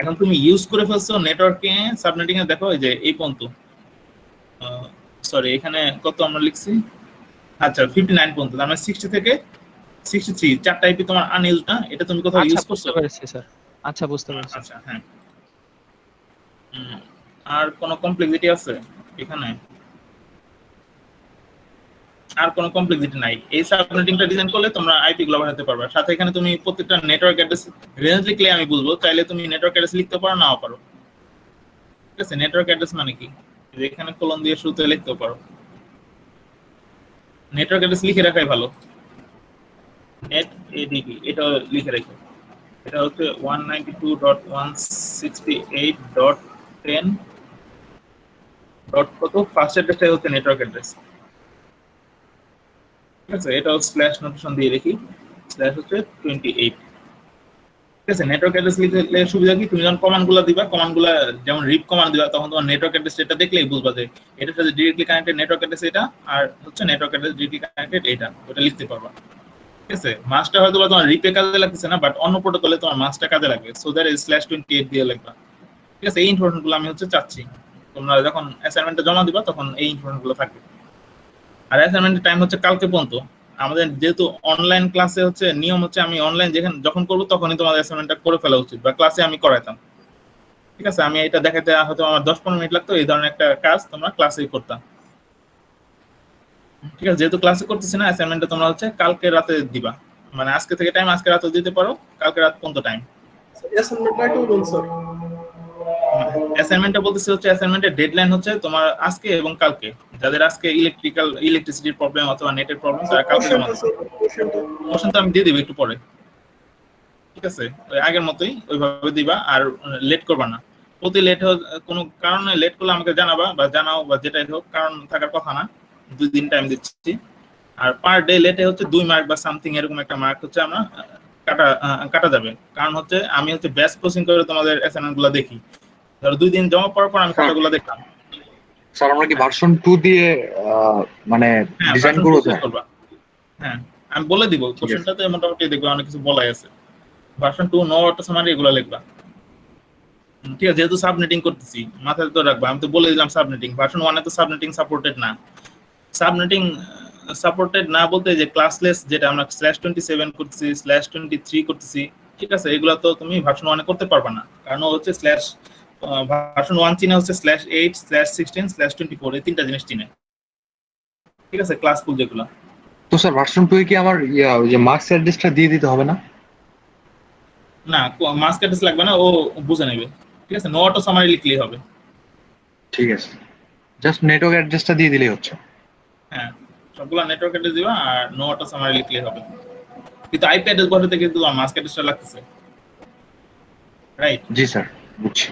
এখন তুমি ইউজ করে ফেলছো নেটওয়ার্কে সাবনেটিং এ, দেখো এই যে এই পর্যন্ত, সরি এখানে কত আমরা লিখছি, আচ্ছা 59 পর্যন্ত, তার মানে 60 থেকে 63 4টা আইপি তোমার আনইউজড না, এটা তুমি কোথাও ইউজ করছো? বুঝতে পেরেছি স্যার, আচ্ছা বুঝতে পেরেছি। আচ্ছা হ্যাঁ। আর কোনো কমপ্লেক্সিটি আছে এখানে? আর কোনো কমপ্লেক্সিটি নাই। এই সাবনেটিংটা ডিজাইন করলে তোমরা আইপি গুলো বানাতে পারবে। সাথে এখানে তুমি প্রত্যেকটা নেটওয়ার্ক অ্যাড্রেস রেঞ্জ লিখলে আমি বুঝবো, চাইলে তুমি নেটওয়ার্ক অ্যাড্রেস লিখতে পারো নাও পারো, ঠিক আছে। নেটওয়ার্ক অ্যাড্রেস মানে কি, এখানে কলন দিয়ে শুরুতে লিখতে পারো। নেটওয়ার্ক অ্যাড্রেস লিখে রাখাই ভালো, নেট এডিবি এটা লিখে রাখো। এটা হচ্ছে 192.168.10 ডট কত, ফার্স্ট অ্যাড্রেসটা হচ্ছে নেটওয়ার্ক অ্যাড্রেস, ঠিক আছে। এটাও স্ল্যাশ নোটেশন দিয়ে রাখি, স্ল্যাশ হচ্ছে 28, ঠিক আছে। নেটওয়ার্ক অ্যাড্রেস লিখলে সুবিধা কি, তুমি যখন কমান্ডগুলো দিবা, কমান্ডগুলো যেমন রিপ কমান্ড দিবা, তখন তোমার নেটওয়ার্ক অ্যাড্রেস এটা দেখলেই বুঝবা যে এটা সাথে ডিরেক্টলি কানেক্টেড নেটওয়ার্ক অ্যাড্রেস এটা, আর হচ্ছে নেটওয়ার্ক অ্যাড্রেস ডিরেক্টলি কানেক্টেড এটা, ওটা লিখতে পারবা, ঠিক আছে। মাসটা হয়তো তোমার রিপে কাজে লাগতেছে না, বাট অন্য প্রোটোকলে তোমার মাসটা কাজে লাগবে, সো দ্যাট ইজ /28 দিয়ে লিখবা, ঠিক আছে। এই ইনফরমেশনগুলো আমি হচ্ছে চাচ্ছি তোমরা যখন অ্যাসাইনমেন্টটা জমা দিবা তখন এই ইনফরমেশনগুলো থাকবে। আর অ্যাসাইনমেন্টের টাইম হচ্ছে কালকে পর্যন্ত। আমাদের যেহেতু অনলাইন ক্লাসে হচ্ছে নিয়ম হচ্ছে আমি অনলাইন যখন করবো তখনই তোমাদের অ্যাসাইনমেন্টটা করে ফেলা উচিত, বা ক্লাসে আমি করাইতাম, ঠিক আছে। আমি এটা দেখাতে হয়তো আমার 10-15 মিনিট লাগতো, এই ধরনের একটা কাজ তোমরা ক্লাসেই করতাম, ঠিক আছে। যেহেতু ক্লাসে করতেছি না, অ্যাসাইনমেন্টটা তোমরা হচ্ছে কালকে রাতে দিবা, মানে আজকে থেকে টাইম আজকে রাতে দিতে পারো, কালকে রাত পর্যন্ত টাইম। অ্যাসাইনমেন্টটা একটু বলুন স্যার। অ্যাসাইনমেন্টটা বলতেছি হচ্ছে অ্যাসাইনমেন্টের ডেডলাইন হচ্ছে তোমার আজকে এবং কালকে। যাদের আজকে ইলেকট্রিসিটির প্রবলেম অথবা নেটের প্রবলেম তারা কালকে জমা দেবে। কোশ্চেন তো আমি দিয়ে দিব একটু পরে, ঠিক আছে। ওই আগের মতোই ওইভাবে দিবা, আর লেট করবা না। প্রতি লেট কোনো কারণে লেট করলে আমাকে জানাবা, বা জানাও, বা যেটাই হোক, কারণ থাকার কথা না। 2 দিন টাইম দিচ্ছি, আর পার ডে লেটে হচ্ছে 2 মার্ক বা সামথিং এরকম একটা মার্ক হচ্ছে আমরা কাটা যাবে। কারণ হচ্ছে আমি হচ্ছে ব্যাচ কোচিং করে তোমাদের অ্যাসাইনমেন্টগুলো দেখি, ধরো 2 দিন জমা পড়ার পর আমি খাতাগুলো দেখলাম। স্যার আমরা কি ভার্সন 2 দিয়ে মানে ডিজাইন করব? হ্যাঁ আমি বলে দিব, কোশ্চেনটাতে মোটামুটি দেখবা অনেক কিছু বলাই আছে। ভার্সন 2 নো অটো সামারি এগুলো লিখবা, ঠিক আছে। যেহেতু সাবনেটিং করতেছি মাথায় তো রাখবা, আমি তো বলে দিলাম সাবনেটিং। ভার্সন 1 এ তো সাবনেটিং সাপোর্টেড না। সাবনেটিং সাপোর্টেড না বলতে যে ক্লাসলেস যেটা আমরা /27 করতেছি, /23 করতেছি, ঠিক আছে, এগুলো তো তুমি ভার্সন 1 এ করতে পারবে না, কারণ হচ্ছে ভার্সন 1 চিনে হচ্ছে /8, /16, /24 এই 3টা জিনিস চিনে, ঠিক আছে, ক্লাসফুল যেগুলো। তো স্যার ভার্সন 2 এ কি আমার ওই যে মার্কস অ্যাড্রেসটা দিয়ে দিতে হবে না? না, মাস্ক অ্যাড্রেস লাগবে না, ও বুঝে নেবে, ঠিক আছে। নো অটো সামারি লিখলেই হবে, ঠিক আছে। জাস্ট নেটওয়ার্ক অ্যাড্রেসটা দিয়ে দিলেই হচ্ছে। হ্যাঁ সবগুলো নেটওয়ার্ক অ্যাড্রেস দিবা, আর নো অটো সামারি লিখলেই হবে। কিন্তু আইপি অ্যাড্রেস বসাতে কিন্তু মাস্ক অ্যাড্রেসটা লাগতেছে, রাইট? জি স্যার, বুঝছি।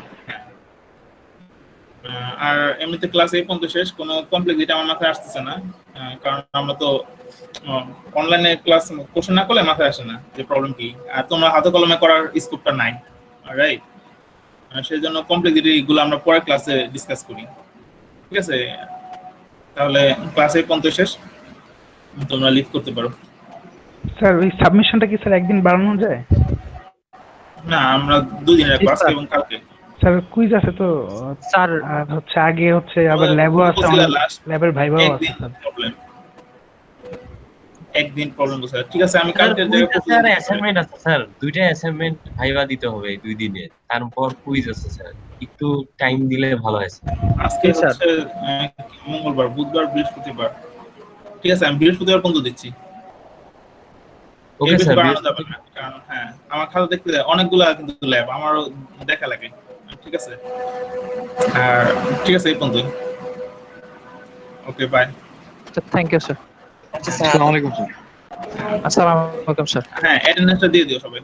আর এমনিতে ক্লাস এই পর্যন্ত শেষ, কোনো কমপ্লেক্সিটি আমার মাথায় আসতেছে না, কারণ আমরা তো অনলাইনে ক্লাস কোশ্চেন না করলে মাথায় আসে না যে প্রবলেম কি, আর তোমরা হাতে কলমে করার স্কোপটা নাই, রাইট? সেই জন্য কমপ্লেক্সিটি গুলো আমরা পরের ক্লাসে ডিসকাস করি, ঠিক আছে। তাহলে ক্লাসে পর্যন্ত শেষ, তোমরা লিভ করতে পারো। স্যার ওই সাবমিশনটা কি স্যার একদিন বাড়ানো যায়? না, আমরা 2 দিনের জি, ক্লাস স্যার। এবং কালকে স্যার কুইজ আছে তো স্যার আর হচ্ছে আগে হচ্ছে আবার ল্যাবও আছে, লাস্ট ল্যাবের ভাইভাও আছে একদিন স্যার। প্রবলেম, একদিন প্রবলেম বসে। ঠিক আছে, আমি স্যার কালকের কুইজ জায়গায় আছে আর অ্যাসাইনমেন্ট আছে স্যার, দুইটা অ্যাসাইনমেন্ট ভাইবা দিতে হবে 2 দিনে, তারপর কুইজ আছে স্যার, একটু টাইম দিলে ভালো হয় স্যার। আজকে জি, স্যার। হচ্ছে মঙ্গলবার, বুধবার, বৃহস্পতিবার। ঠিক আছে, আমি বৃহস্পতিবার পর্যন্ত দিচ্ছি। এর ওকে বেশি স্যার, বাড়ানো যাবে না, কারণ হ্যাঁ আমার খাতা দেখতে অনেকগুলা কিন্তু ল্যাব আমারও দেখা লাগে। ঠিক আছে, আর ঠিক আছে এই পর্যন্ত। Okay, bye. Thank you sir. আচ্ছা স্যার। আসসালামু আলাইকুম স্যার। আসসালামু আলাইকুম স্যার। হ্যাঁ, অ্যাটেন্ডেন্সটা দিয়ে দিও সবাই।